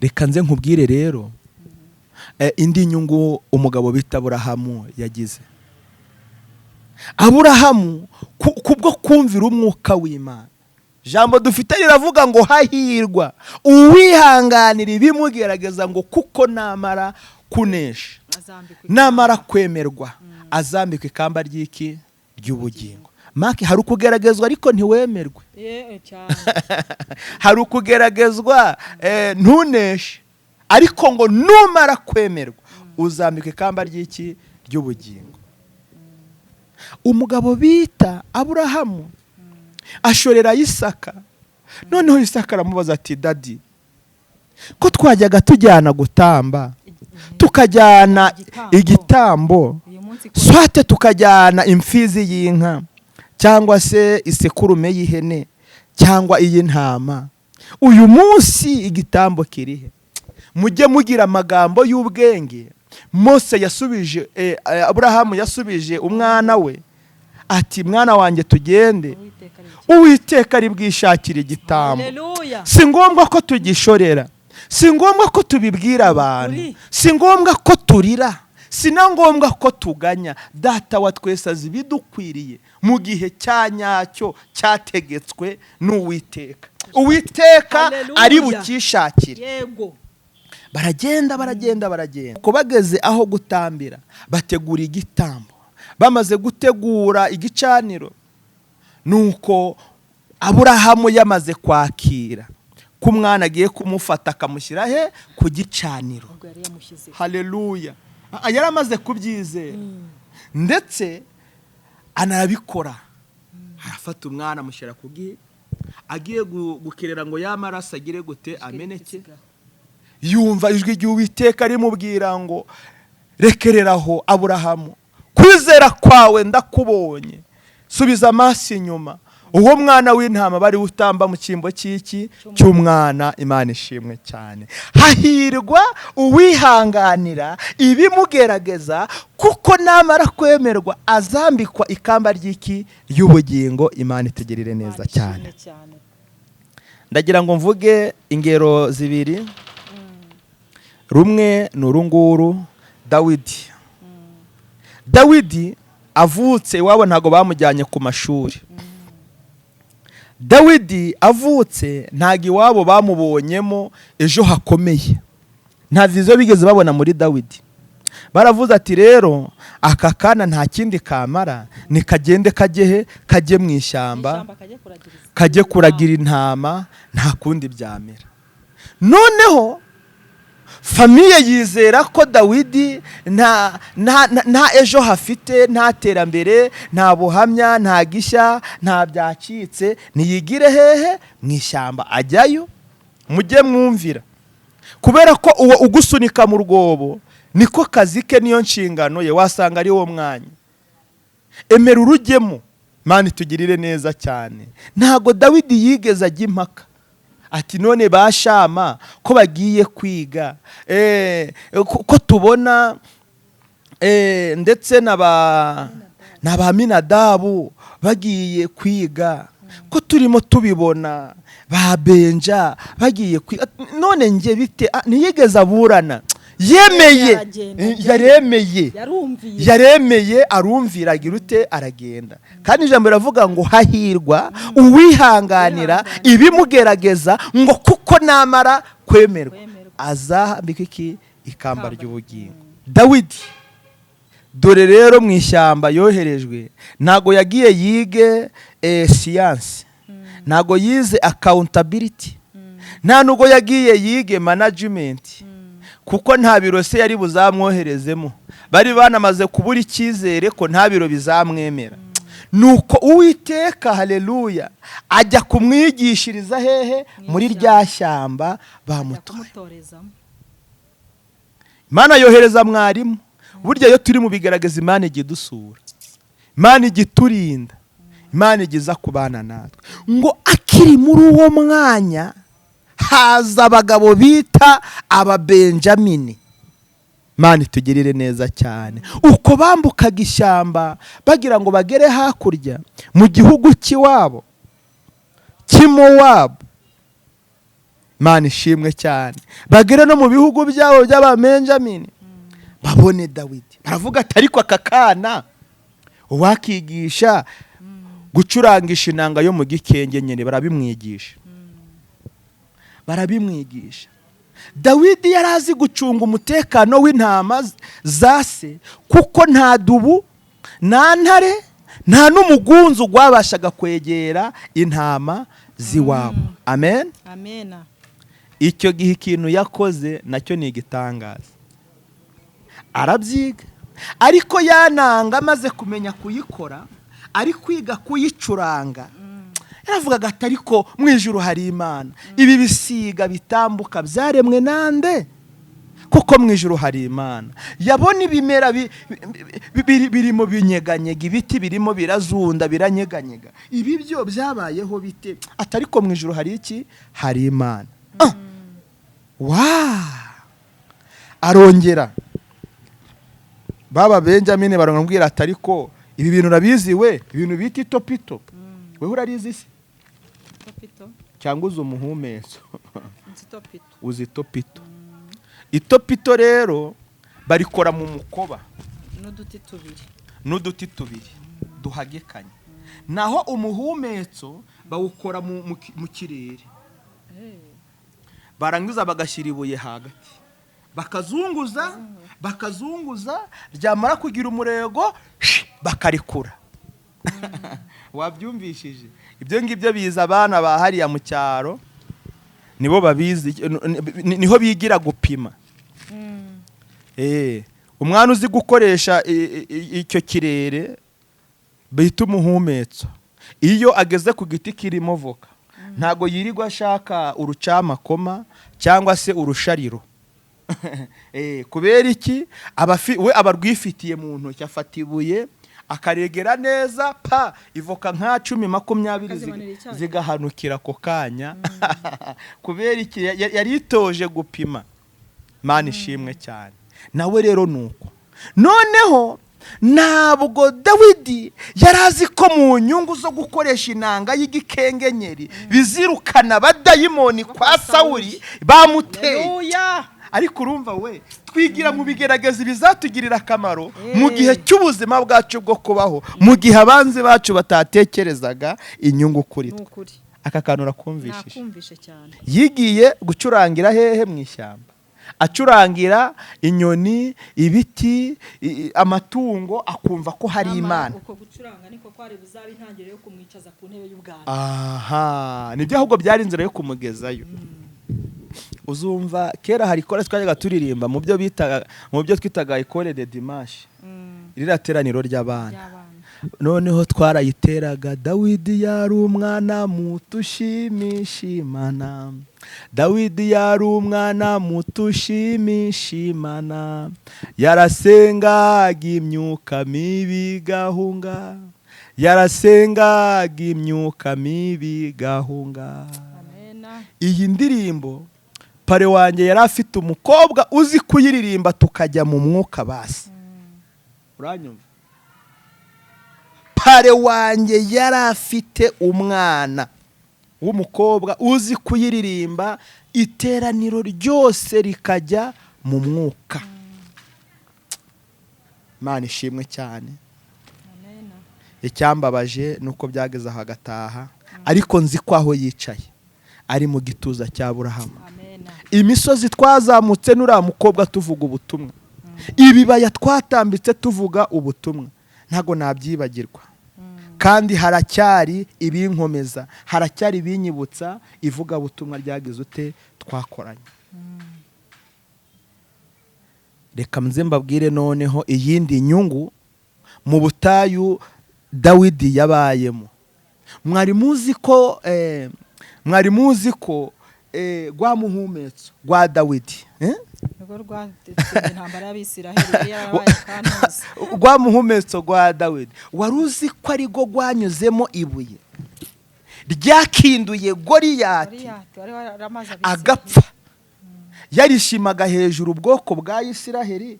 Reka nze nkubwire rero indi nyungu umugabo bita Aburahamu yagize. Aburahamu kubwo kumvira umwuka w'Imana, jambo dufite riravuga ngo hahirwa uwihanganira ibimugerageza, ngo kuko namara kunesha, namara kwemerwa, azambikwa ikamba ry'iki, ry'ubugingo. Maki, hari ukugeragezwa ariko ntiwemerwe. Hari ukugeragezwa ntuneshe, ariko ngo numara kwemerwa uzambikwa ikamba ry'iki, ry'ubugingo. Umugabo bita Aburahamu ashorera Isaka. Noneho Isaka aramubaza ati, dadi, ko twajyaga tujyana gutamba, tukajyana igitambo, swate tukajyana imfizi y'inka, cyangwa se isekurume y'ihene, cyangwa iy'intama, uyu munsi igitambo kirihe? Mujye mugira amagambo y'ubwenge. Mose yasubije, Aburahamu yasubije umwana we ati, mwana wanjye tugende, Uwiteka ari bwishakire igitambo. Si ngombwa ko tugishorera, si ngombwa ko tubibwira abantu, si ngombwa ko turira, si na ngombwa ko tuganya. Data wa twese azi ibidukwiriye mu gihe cya nyacyo cyategetswe n'Uwiteka. Uwiteka ari bukishakire. Baragenda. Ko bageze aho gutambira, bategura igitambo. Bamaze gutegura igicaniro, nuko Aburahamu yamaze kwakira ko umwana agiye kumufata akamushyira he, ku gicaniro. Haleluya. Yari amaze kubyizera, ndetse anabikora. Arafata umwana amushyira ku gihe, agiye gukerera ngo yamaraso agire gute, ameneke. Yumva ijwi ry'Uwiteka rimubwira ngo, rekereraho Aburahamu, kwizera kwawe ndakubonye, subiza amaso inyuma. Uwo mwana w'intama bari utamba mu cyimbo cy'iki, cy'umwana. Imana ishimwe cyane. Hahirwa uwihanganira ibimugerageza, kuko namara kwemerwa azambikwa ikamba ry'iki, ry'ubugingo. Imana itegerere neza cyane. Ndagira ngo mvuge ingero 2. Rumwe ni urunguru, Dawidi. Dawidi avutse iwabo ntago bamujyanye ku mashuri. Dawidi avutse ntago iwabo bamubonyemo ejo hakomeye. Nta vizo bigeze babona muri Dawidi. Baravuze ati, rero aka kana nta kindi kamara, ni kagende kajye kajye mu ishyamba, kajye kuragira intama, nta kundi byamera. Noneho famiye yizera ko Dawidi nta ejo hafite, nta terambere, nta buhamya, nta gishya, nta byacitse, niyigire hehe, mu ishyamba. Ajyayo, mujye mwumvira, kubera ko uwo ugusunika mu rwobo niko kazi ke, niyo nshingano ye. Wasanga ari wo mwanya. Emera urugemo, Imana itugirire neza cyane. Ntago Dawidi yigeze ajya impaka ati, none bashama ko bagiye kwiga, ko tubona ndetse n'Abaminadabu bagiye kwiga, ko turimo tubibona ba Benja bagiye kwiga, none nge bite? Ntiyigeze aburana. yaremeye arumvira, agira ute, aragenda. Kandi ijambo riravuga ngo hahirwa uwihanganira ibimugerageza, ngo kuko namara kwemerwa azambika iki, ikamba ry'ubugingo. Dawidi, dore rero mu ishyamba yoherejwe, ntago yagiye yige siyansi, ntago yize accountability, nta nubwo yagiye yige management, kuko nta biro se yari buzamwoherezemo, bari banamaze kubura icyizere ko nta biro bizamwemera. Nuko Uwiteka, haleluya, ajya kumwigishiriza hehe? Muri rya shyamba bamutorezamo. Imana yohereza mwarimu. Burya iyo turi mu bigaragaza, Imana ijya idusura, Imana ijya iturinda, Imana igiza kubana natwe. Ngo akiri muri uwo mwanya haza abagabo bita ababenjamini. Imana itugirire neza cyane. Uko bambukaga ishyamba bagira ngo bagere hakurya mu gihugu cy'iwabo cy'Imowabu, Imana ishimwe cyane, bagere no mu bihugu byabo by'ababenjamini, babone Dawidi. Baravuga ati ariko aka kana uwakigisha gucurangisha inanga yo mu gikenge nyene. Barabimwigisha. Dawidi yari azi gucunga umutekano w'intama za se, kuko nta dubu, nta ntare, nta n'umugunzu gwabashaga kwegera intama z'iwabo. Amen. Amen. Icyo gihe ikintu yakoze nacyo ni igitangaza. Arabyiga, ariko yananga amaze kumenya kuyikora, ari kwiga kuyicuranga, yaravugaga ati ariko mu ijuru hari Imana. Ibi bisiga bitambuka byaremwe nande? Kuko mu ijuru hari Imana. Yabona ibimera birimo binyeganyega, ibiti birimo birazunda biranyeganyega, ibi byo byabayeho bite? Ati ariko mu ijuru hari iki? Hari Imana. Arongera baba Benjamini baramubwira ati ariko ibi bintu urabizi we? Ibintu bita itopito, wewe urarizi se? Cyangwa uzi umuhumetso? Uzi itopito. Itopito rero barikora mu mukoba n'uduti tubiri duhagekanye, naho umuhumetso bawukora mu kirere. Barangiza bagashyira ibuye hagati, bakazunguza, ryamara kugira umurego bakarikura. Wabyumvishije? Ibyo ngibyo biza abana bahariya mu cyaro, nibo babizi, niho bigira gupima. Umwana uzi gukoresha icyo kirere bita umuhumetso, iyo ageze ku giti kirimo voka ntago yirirwa ashaka urucamakoma cyangwa se urushariro. Kubera iki? We abarwifitiye mu ntoki, afata ibuye akaregera neza, pa ivoka nka 10-20 zigahanukira ako kanya. Kubera iki? Yari itoje gupima. Imana ishimwe cyane. Nawe rero nuko noneho ntabwo Dawidi yarazi ko mu nyungu zo gukoresha inanga y'igikenyeri bizirukana abadayimoni kwa Sawuli bamuteye. Ariko urumva we, twigira mu bigerageza bizatugirira akamaro mu gihe cy'ubuzima bwacu bwo kubaho, mu gihe abanzi bacu batatekerezaga inyungu kuri twe. Aka kantu urakumvishije? Yigiye gucurangira hehe? Mu ishyamba, acurangira inyoni, ibiti, amatungo, akumva ko hari Imana. Uko gucuranga niko kwari buzaba intangiriro yo kumwicaza ku ntebe y'ubwami. Nibyo ahubwo byari inzira yo kumugezayo. Uzumva kera hari kora twajyaga turirimba mu byo twitaga ikore de dimanche, irira teraniro ry'abana. Noneho twarayiteraga, Dawidi yari umwana muto ushimisha Imana, Dawidi yari umwana muto ushimisha Imana, yarasengaga imyuka mibi gahunga, yarasengaga imyuka mibi gahunga. Iyi ndirimbo pare wanjye yari afite umukobwa uzi kuyiririmba, tukajya mu mwuka basi. Uranyumva? Pare wanjye yari afite umwana w'umukobwa uzi kuyiririmba, iteraniro ryose rikajya mu mwuka. Imana ishimwe cyane. Icyambabaje nuko byageze aho agataha, ariko nzi ko aho yicaye ari mu gituza cya Aburahamu. Imisozi twazamutse n'uriya mukobwa tuvuga ubutumwa, ibibaya twatambitse tuvuga ubutumwa, ntago nabyibagirwa. Kandi haracyari ibinkomeza, haracyari ibinyibutsa ivuga ubutumwa ryagize ute twakoranye. reka mze mbabwire noneho iyindi nyungu mu butayu Dawidi yabayemo. Mwari muzi ko rwa muhumetso rwa Dawidi rwa muhumetso rwa Dawidi wari uzi ko ari rwo rwanyuzemo ibuye ryakinduye Goliyati agapfa. Yarishimaga hejuru ubwoko bwa Isiraheli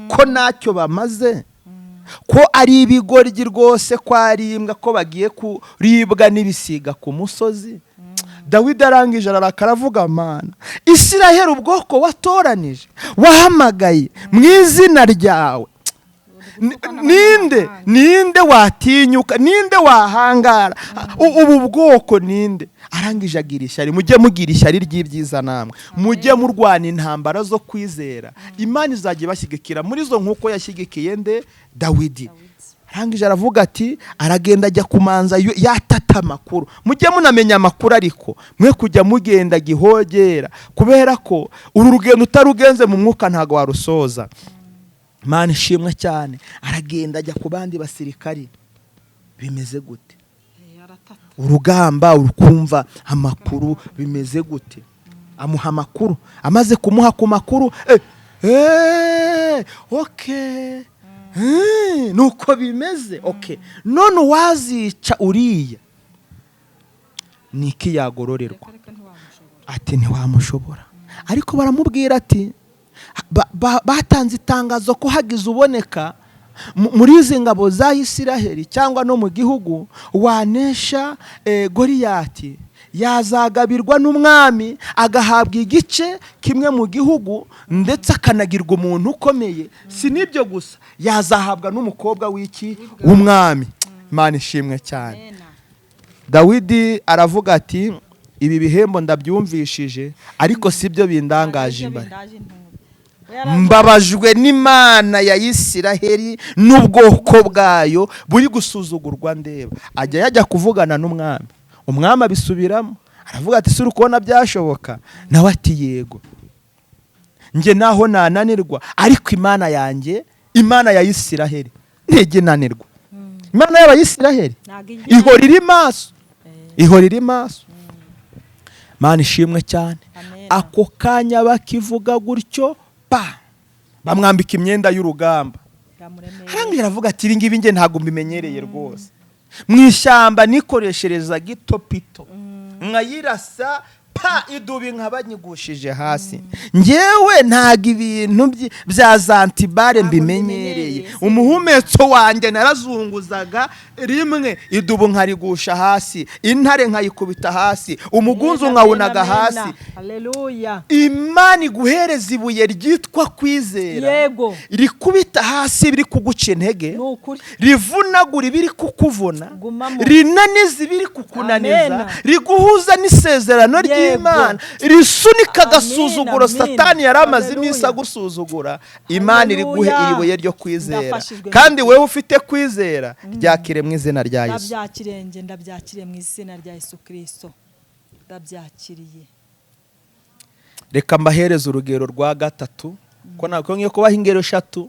ko ntacyo bamaze, ko ari ibigoryi rwose, ko ari imbwa, ko bagiye kuribwa n'ibisiga ku musozi. Dawidi arangije aravuga, Mana, Isiraheli ubwoko watoranije, wahamagaye mu izina ryawe, ninde watinyuka, ninde wahangara ubu bwoko, ninde? Arangije agira ishyari. Mujye mugira ishyari ry'ibyiza namwe, mujye murwana intambara zo kwizera. Imana izajya ibashyigikira muri zo nk'uko yashyigikiye Dawidi. Arangije aravuga ati, aragenda ajya kumanza yatata amakuru. Mujye munamenya amakuru, ariko mwe kujya mugenda gihogera, kubera ko uru rugendo utarugenze mu mwuka ntago warusoza. Mana ishimwe cyane. Aragenda ajya ku bandi basirikari. Bimeze gute? Urugamba urukumva amakuru bimeze gute? Amuha amakuru. Amaze kumuha ku makuru, okay, nuko bimeze. Okay, none wazica uriya niki yagororerwa? Ati ntiwamushobora. Ariko baramubwira ati, batanze itangazo ko hagize uboneka muri izi ngabo za Isiraheli cyangwa no mu gihugu wanesha Goliyati, yazagabirwa n'umwami, agahabwa igice kimwe mu gihugu, ndetse akanagirwa umuntu ukomeye. Si nibyo gusa, yazahabwa n'umukobwa w'umwami. Imana ishimwe cyane. Dawidi aravuga ati, ibi bihembo ndabyumvishije, ariko sibyo bindangaje imbere. Mbabajwe n'Imana ya Isiraheli n'ubwoko bwayo buri gusuzugurwa ndeba. Yajya kuvugana n'umwami, umwami abisubiramo, aravuga ati, suri kubona byashoboka? Nawe ati, yego, njye naho nananirwa, ariko Imana yanjye, Imana ya Isiraheli ntege nanirwa. Imana y'Abayisiraheli ihora iri maso, ihora iri maso. Imana ishimwe cyane. Ako kanya bakivuga gutyo, bamwambika imyenda y'urugamba. Arangije aravuga ati, ibi ngibi nge ntabwo mbimenyereye rwose. Mu ishyamba nikoreshereza gitopito, nkayirasa idubi nkabanyigushije hasi. Ngewe ntago ibintu bya zantibare mbimenyereye. Umuhumetso wanjye narazunguzaga rimwe, idubu nkarigusha hasi, intare nkayikubita hasi, umugunzu nkawunaga hasi. Haleluya. Imana iguhereza ibuye ryitwa kwizera, rikubita hasi biri kuguca intege, rivunagura ibiri kukuvuna, rinaniza ibiri kukunaniza, riguhuza n'isezerano ry'Imana, risunika agasuzuguro Satani yari amaze iminsi agusuzugura. Imana iri guhe iribuye ryo kwizera, kandi wewe ufite kwizera, ryakire mu izina rya Yesu. Ndabyakiriye mu izina rya Yesu Kristo. Ndabyakiriye. Reka mbahereze urugero rwa gatatu, ko nakongeye kubaha ingero 3.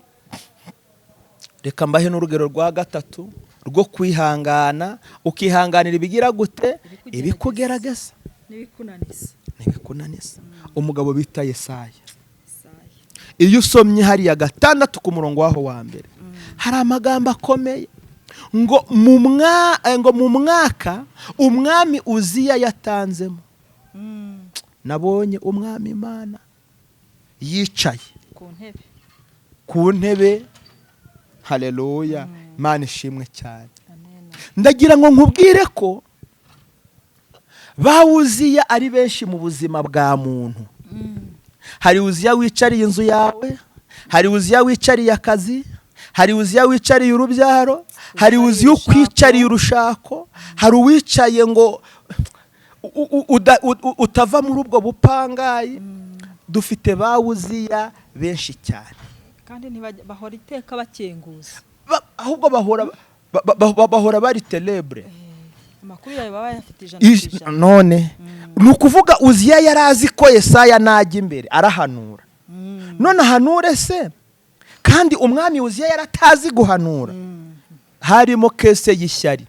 Reka mbahe n'urugero rwa gatatu rwo kwihangana, ukihanganira ibigira gute? Ibikugerageza n'ibikunaniza. Umugabo bita Yesaya, iyo usomye hariya 6 ku murongo waho wa mbere, hari amagambo akomeye ngo mu mwaka umwami Uziya yatanzemo, nabonye umwami Imana yicaye ku ntebe. Haleluya. Imana ishimwe cyane. Ndagira ngo nkubwire ko ba Uziya ari benshi mu buzima bwa muntu. Hari Uziya wicariye inzu yawe, hari Uziya wicariye akazi, hari Uziya wicariye urubyaro, hari Uziya ukwicariye urushako, hari uwicaye ngo utava muri ubwo bupangayi. Dufite ba Uziya benshi cyane, kandi bahora iteka bakenguza, ahubwo bahora bari celebre. Amakuru yawe baba yafite ijana. None nukuvuga Uziya yarazi ko Yesaya najya imbere arahanura, none ahanure se kandi umwami Uziya yaratazi guhanura. Harimo kese y'ishyari.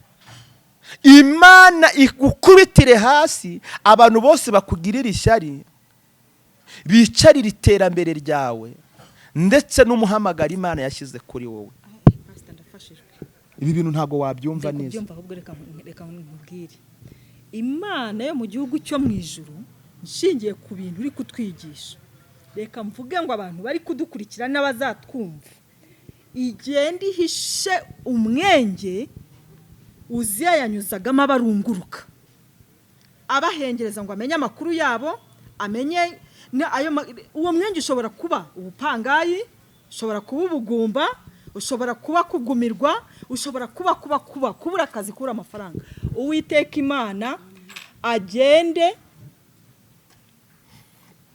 Imana igukubitire hasi, abantu bose bakugirira ishyari, bicarira iterambere ryawe ndetse n'umuhamagara Imana yashyize kuri wowe. Ibi bintu ntago wabyumva neza. Reka nkubwire, Imana yo mu gihugu cyo mu ijuru nshingiye ku bintu uri kutwigisha, reka mvuge ngo abantu bari kudukurikira n'abazatwumva, igenda ihishe umwenge Uziya yanyuzagamo abarunguruka, abahengereza ngo amenye amakuru yabo, amenye uwo mwenge ushobora kuba ubupangayi, ushobora kuba ubugumba, ushobora kuba kugumirwa, ushobora kuba kubura akazi, kubura amafaranga. Uwiteka Imana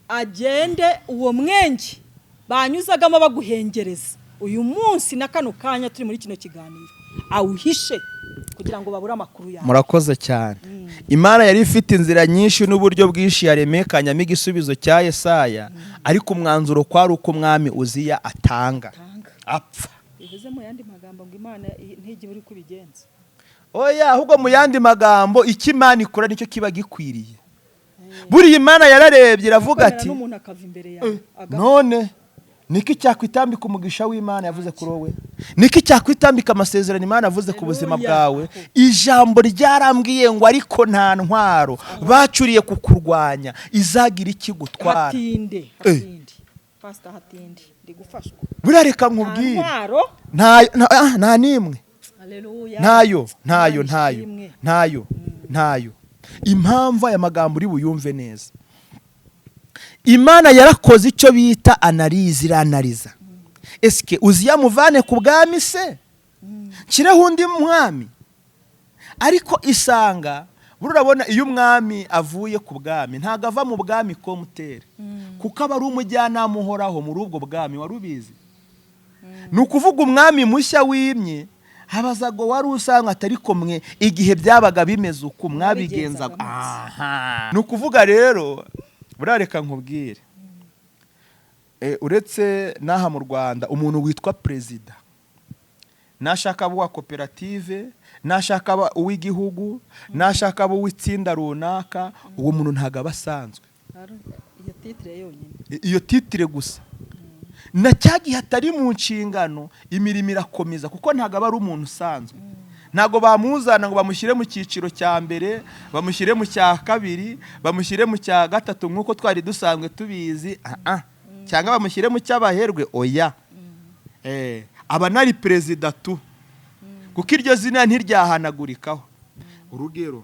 agende uwo mwenge banyuzagamo baguhengereza, uyu munsi na kano kanya turi muri kino kiganiro awuhishe kugira ngo babure amakuru yawe. Murakoze cyane. Imana yari ifite inzira nyinshi n'uburyo bwinshi yaremekanyamo igisubizo cya Yesaya, ariko umwanzuro kwari uko umwami Uziya atanga apfa. Bivuze mu yandi magambo ngo Imana ntigiye uri kubigenza. Oya, ahubwo mu yandi magambo icyo Imana ikora nicyo kiba gikwiriye. Buri Imana yararebye iravuga ati none niki cyakwitambika umugisha w'Imana yavuze kuri wowe, niki cyakwitambika amasezerano Imana yavuze ku buzima bwawe. Ijambo ryarambwiye ngo ariko nta ntwaro bacuriye kukurwanya izagira ikigutwara. Hatinde pastor, hatinde ndi gufashwa. Buriya reka nkubwire, nta nimwe. Ntayo. Impamvu aya magambo uri buyumve neza, Imana yarakoze icyo bita iranariza. Eske Uziya muvane ku bwami se nshyireho undi mwami? Ariko isanga urabona iyo umwami avuye ku bwami ntago ava mu bwami komutere, kuko aba ari umujyanama uhoraho muri ubwo bwami. Wari ubizi? Ni ukuvuga umwami mushya wimye habazago wari usanga atari komwe igihe byabaga bimeze uko mwabigenzaga. Ni ukuvuga rero burareka nkubwire, uretse n'aha mu Rwanda umuntu witwa perezida nashaka abo wa koperative, nashaka abo uw'igihugu, nashaka abo w'itsinda runaka, uwo muntu ntago abasanzwe. Iyo titire gusa na cyagihe atari mu nshingano imirimo irakomeza, kuko ntago aba ari umuntu usanzwe. Ntago bamuzana ngo bamushyire mu cyiciro cya mbere, bamushyire mu cya kabiri, bamushyire mu cya gatatu nk'uko twari dusanzwe tubizi, cyangwa bamushyire mu cy'abaherwe. Oya, aba nari perezida tu, kuko iryo zina ntiryahanagurikaho. Urugero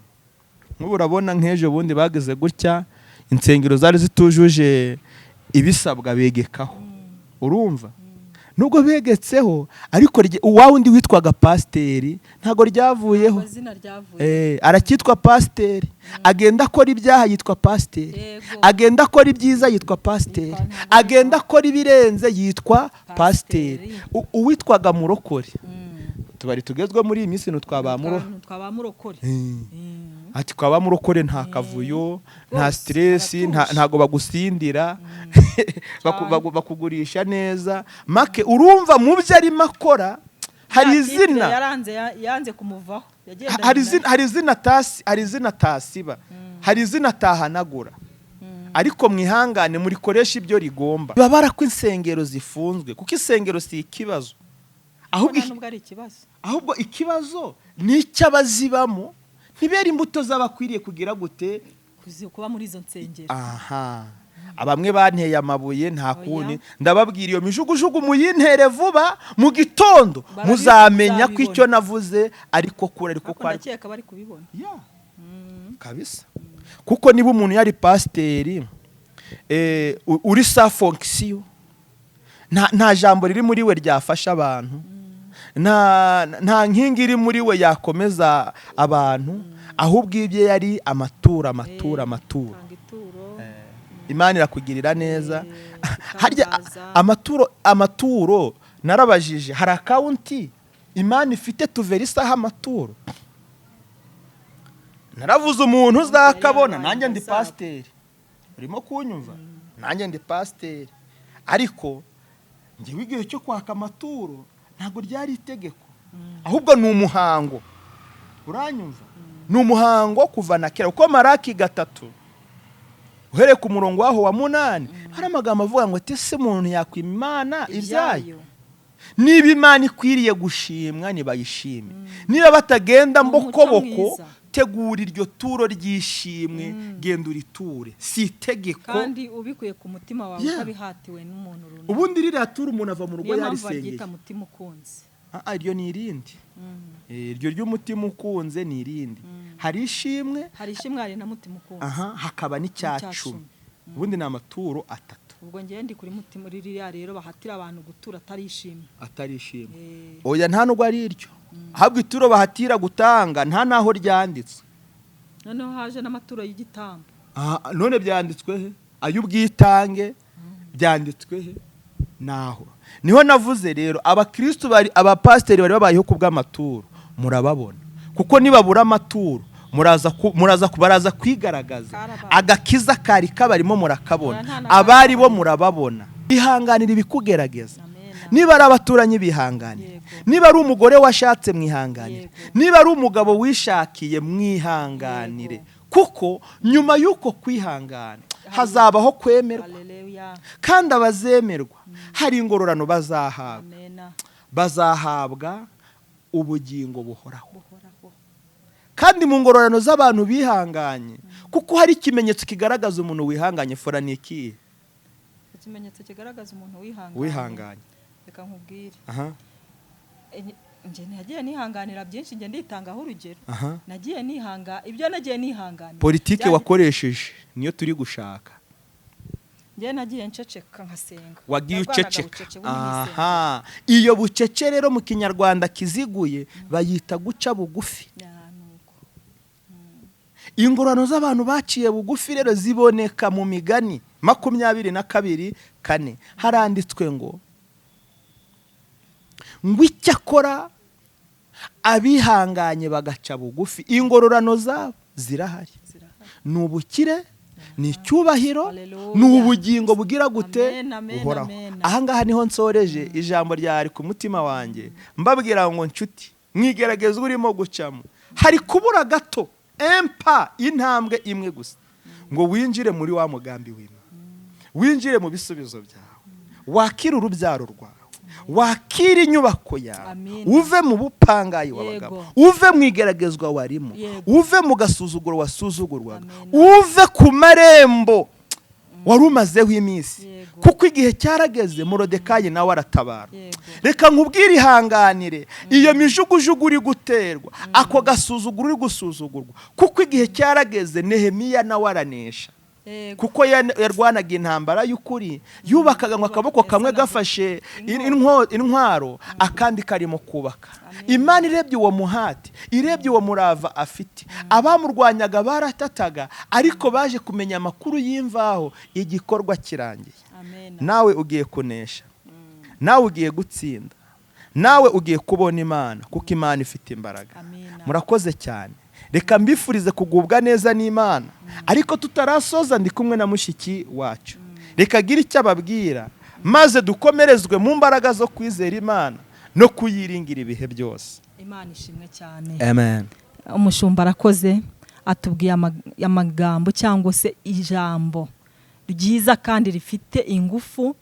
nk'ubu urabona nk'ejo bundi bageze gutya, insengero zari zitujuje ibisabwa begekaho. Urumva? Nubwo begetseho ariko uwa wundi witwaga pasiteri ntago ryavuyeho. Aracyitwa pasiteri, agenda akora ibyaha yitwa pasiteri, agenda akora ibyiza yitwa pasiteri, agenda akora ibirenze yitwa pasiteri. Uwitwaga murokore, tubari tugezwe muri iyi minsi twabamurokore. Ati twabamurokore nta kavuyo, nta stress, ntago bagusindira, bakugurisha neza. Make urumva mu byo arimo akora hari izina yanze kumuvaho, hari izina tasiba, hari izina tahanagura. Ariko mwihangane murikoresha ibyo rigomba. Babara ko insengero zifunzwe, kuko insengero si ikibazo, ahubwo ikibazo ni icy'abazibamo ntibera imbuto z'abakwiriye kugira gute kuba muri izo nsengero. Abamwe banteye amabuye nta kundi, ndababwira iyo mijugujugu muyintere vuba mu gitondo muzamenya ko icyo navuze ariko kure, ariko kwari bari kubibona kabisa. Kuko niba umuntu yari pasiteri uri sa fonction, nta jambo riri muri we ryafasha abantu, nta nkingi iri muri we yakomeza abantu, ahubwo ibye yari amaturo. Imana irakugirira neza. Harya amaturo narabajije, hari akawunti Imana ifite tuverisaho amaturo? Naravuze umuntu uzakabona, nanjye ndi pasiteri, urimo kunyumva, nanjye ndi pasiteri. ariko njyewe igihe cyo kwaka amaturo ntabwo ryari itegeko, ahubwo ni umuhango. Uranyumva? Ni umuhango kuva na kera, kuko Maraki 3 uhereye ku murongo waho wa 8 hari amagambo avuga ngo ese umuntu yakwima Imana ibyayo. Niba Imana ikwiriye gushimwa nibayishime, niba batagenda mbokoboko tegura iryo turo ryishimwe, genda uriture, si itegeko kandi ubikuye ku mutima wawe utabihatiwe n'umuntu runaka. Ubundi ririya turo umuntu ava mu rugo yarisengeye. Mutima ukunze. Iryo ni irindi. Iryo ry'umutima ukunze ni irindi. Hari ishimwe hari na mutima ukunze. Hakaba n'icyacumi. Ubundi ni amaturo 3. Ubwo ngiye ndi kuri mutima ririya rero bahatira abantu gutura atarishimwe. Oya nta nubwo ari iryo. Ahubwo ituro bahatira gutanga nta naho ryanditse. Noneho haje n'amaturo y'igitambo. None byanditswe he? Ay'ubwitange byanditswe he? Naho niho navuze rero abakristo bari abapasteri bari babayeho kubw'amaturo murababona, kuko nibabura amaturo baraza kwigaragaza, agakiza kari kabarimo murakabona, abari bo murababona. Bihanganira ibikugerageza. Niba ari abaturanyi bihangane, niba ari umugore washatse mwihanganire, niba ari umugabo wishakiye mwihanganire, kuko nyuma y'uko kwihangana hazabaho kwemerwa, kandi abazemerwa hari ingororano bazahabwa ubugingo buhoraho. Kandi mu ngororano z'abantu bihanganye, kuko hari ikimenyetso kigaragaza umuntu wihanganye. Fora ni ikihe ikimenyetso kigaragaza umuntu wihanganye? Reka nkubwire. Nje nagiye nihanganira byinshi, nge nditangaho urugero. Nagiye nihangana. Politike wakoresheje niyo turi gushaka. Nge nagiye nceceka nkasenga. Wagiye uceceka. Iyo bucece rero mu Kinyarwanda kiziguye bayita guca bugufi. Ingororano z'abantu baciye bugufi rero ziboneka mu Migani 22:4 haranditswe ngo icyakora abihanganye bagaca bugufi ingororano zabo zirahari. Ni ubukire, ni icyubahiro, ni ubugingo bugira gute buhoraho. Ahangaha niho nsoreje ijambo ryari ku mutima wanjye, mbabwira ngo nshuti mwigerageza urimo gucamo, hari kubura gato intambwe imwe gusa ngo winjire muri wa mugambi w'Imana, winjire mu bisubizo byawe, wakira urubyaro rwawe, wakira inyubako yawe, uve mu bupangayi w'abagabo, uve mu igeragezwa warimo, uve mu gasuzuguro wasuzugurwaga, uve ku marembo wari umazeho iminsi, kuko igihe cyarageze. Morodekayi nawe aratabara. Reka nkubwire ihanganire iyo mijugujugu uri guterwa, ako gasuzuguro uri gusuzugurwa, kuko igihe cyarageze. Nehemiya nawe aranesha, kuko yarwanaga intambara y'ukuri, yubakaga ngo akaboko kamwe gafashe intwaro, akandi karimo kubaka. Imana irebye uwo muhati, irebye uwo murava afite, abamurwanyaga baratataga, ariko baje kumenya amakuru y'imvaho, igikorwa kirangiye. Nawe ugiye kunesha, nawe ugiye gutsinda, nawe ugiye kubona Imana, kuko Imana ifite imbaraga. Murakoze cyane. Reka mbifurize kugubwa neza n'Imana, ariko tutarasoza ndi kumwe na mushiki wacu. Reka gira icyo ababwira, maze dukomerezwe mu mbaraga zo kwizera Imana no kuyiringira ibihe byose. Imana ishimwe cyane. Amen. Umushumba arakoze, atubwiye amagambo cyangwa se ijambo ryiza kandi rifite ingufu,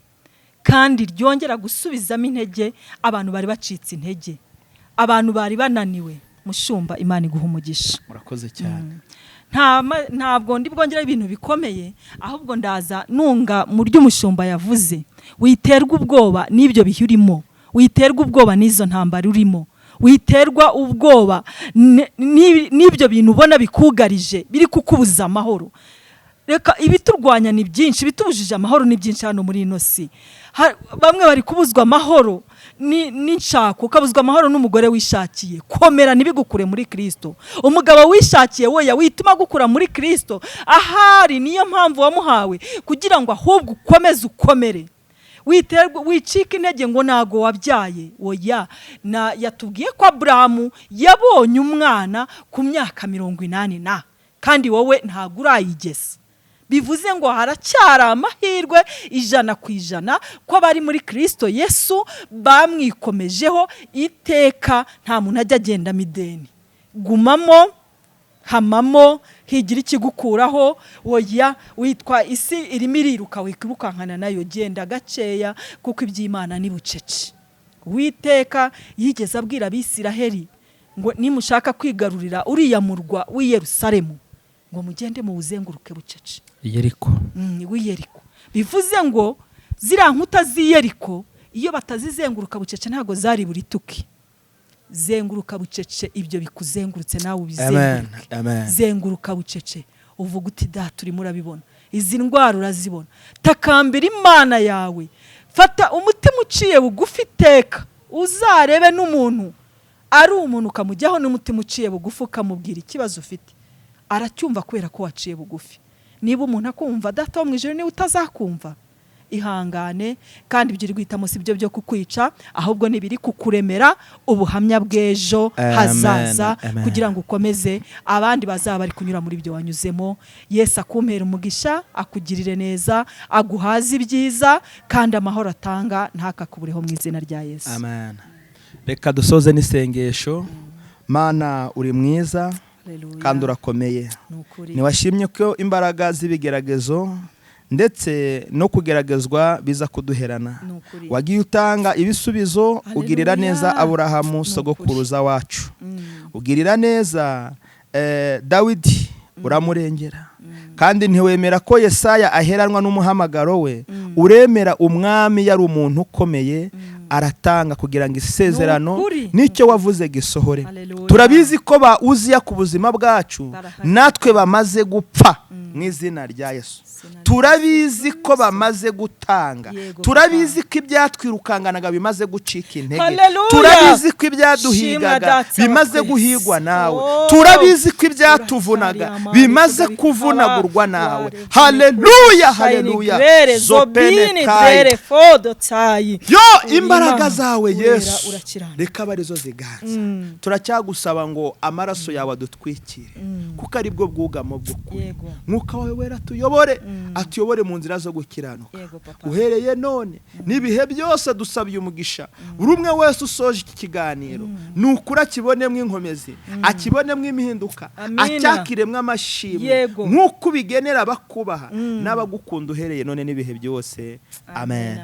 kandi ryongera gusubizamo intege abantu bari bacitse intege, abantu bari bananiwe. Mushumba, Imana iguha umugisha. Murakoze cyane. Ntabwo ndi bwongera ibintu bikomeye, ahubwo ndaza nunga mu ry'umushumba yavuze. Witerwa ubwoba n'ibyo bihe urimo, witerwa ubwoba n'izo ntambara urimo, witerwa ubwoba n'ibyo bintu ubona bikugarije biri kukubuza amahoro. Reka ibiturwanya ni byinshi, bitubujije amahoro ni byinshi hano muri ino si. Bamwe bari kubuzwa amahoro n'inshako, ukabuzwa amahoro n'umugore wishakiye. Komera ntibigukure muri Kristo. Umugabo wishakiye we wituma gukura muri Kristo, ahari niyo mpamvu wamuhawe, kugira ngo ahubwo ukomeze ukomere. Wicika intege ngo nago wabyaye. Oya, yatubwiye ko Abrahamu yabonye umwana ku myaka 80 kandi wowe ntago urayigeza. bivuze ngo haracyari amahirwe 100% ko bari muri Kristo Yesu bamwikomejeho iteka, nta muntu ajya agenda mideni. Gumamo, hamamo, higira ikigukuraho, oya witwa isi irimo iriruka wikirukankana nayo, genda gaceya kuko iby'Imana ni bucece. Witeka yigeze abwira Abisiraheli ngo nimushaka kwigarurira uriya murwa w'i Yerusalemu ngo mugende mu buzenguruke bucece. Yeriko. Yeriko. Bivuze ngo ziriya nkuta z'i Yeriko iyo batazizenguruka bucece ntago zari buri tuki. Zenguruka bucece ibyo bikuzengurutse nawe ubizenguruke. Amen. Zenguruka bucece uvuga uti data urimo urabibona, izi ndwara urazibona, takambira Imana yawe, fata umutima uciye bugufi iteka, uzarebe n'umuntu ari umuntu ukamujyaho n'umutima uciye bugufi ukamubwira ikibazo ufite, aracyumva kubera ko waciye bugufi. Niba umuntu akumva data wo mu ijuru niwe utazakumva, ihangane, kandi ibyo uri guhitamo si byo byo kukwica, ahubwo nibiri kukuremera ubuhamya bw'ejo hazaza, kugira ngo ukomeze abandi bazaba bari kunyura muri ibyo wanyuzemo. Yesu akumpera umugisha, akugirire neza, aguhaze ibyiza, kandi amahoro atanga ntakakubureho mu izina rya Yesu. Amen. Reka dusoze n'isengesho. Mana uri mwiza kandi urakomeye. Niwashimye ko imbaraga z'ibigeragezo ndetse no kugeragezwa biza kuduherana. Wagiye utanga ibisubizo, ugirira neza Aburahamu sogokuruza wacu, ugirira neza Dawidi, uramurengera, kandi ntiwemera ko Yesaya aheranwa n'umuhamagaro we, uremera umwami yari umuntu ukomeye, aratanga kugira ngo isezerano nicyo wavuze gisohore. Turabizi ko bauziya ku buzima bwacu natwe bamaze gupfa mu izina rya Yesu. Turabizi ko bamaze gutanga, turabizi ko ibyatwirukanganaga bimaze gucika intege, turabizi ko ibyaduhigaga bimaze guhigwa nawe, turabizi ko ibyatuvunaga bimaze kuvunagurwa nawe. Haleluya, haleluya. Zobini tere fodo tayi. Yo imbaraga zawe Yesu reka barizo ziganza. Turacyagusaba ngo amaraso yawe adutwikire, kuko ari bwo bwugamo bw'ukuri. Mwuka wawe wera tuyobore, atuyobore mu nzira zo gukiranuka. Uhereye none n'ibihe byose dusabye umugisha buri umwe wese usoje iki kiganiro, nukura kibonemo inkomezi, akibonemo imihinduka, acyakiremwe amashimwe nk'uko ubigenera bakubaha n'abagukunda uhereye none n'ibihe byose. Amen.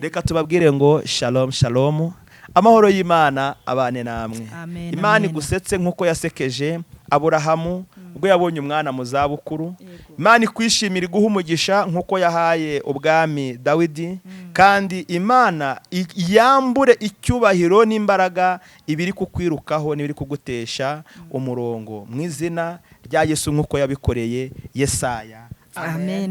Reka tubabwire ngo shalom shalom, amahoro y'Imana abane namwe. Imana igusetse nk'uko yasekeje Aburahamu ubwo yabonye umwana mu zabukuru. Imana ikwishimira iguha umugisha nk'uko yahaye ubwami Dawidi, kandi Imana yambure icyubahiro n'imbaraga ibiri kukwirukaho n'ibiri kugutesha umurongo mu izina rya Yesu nk'uko yabikoreye Yesaya. Amen.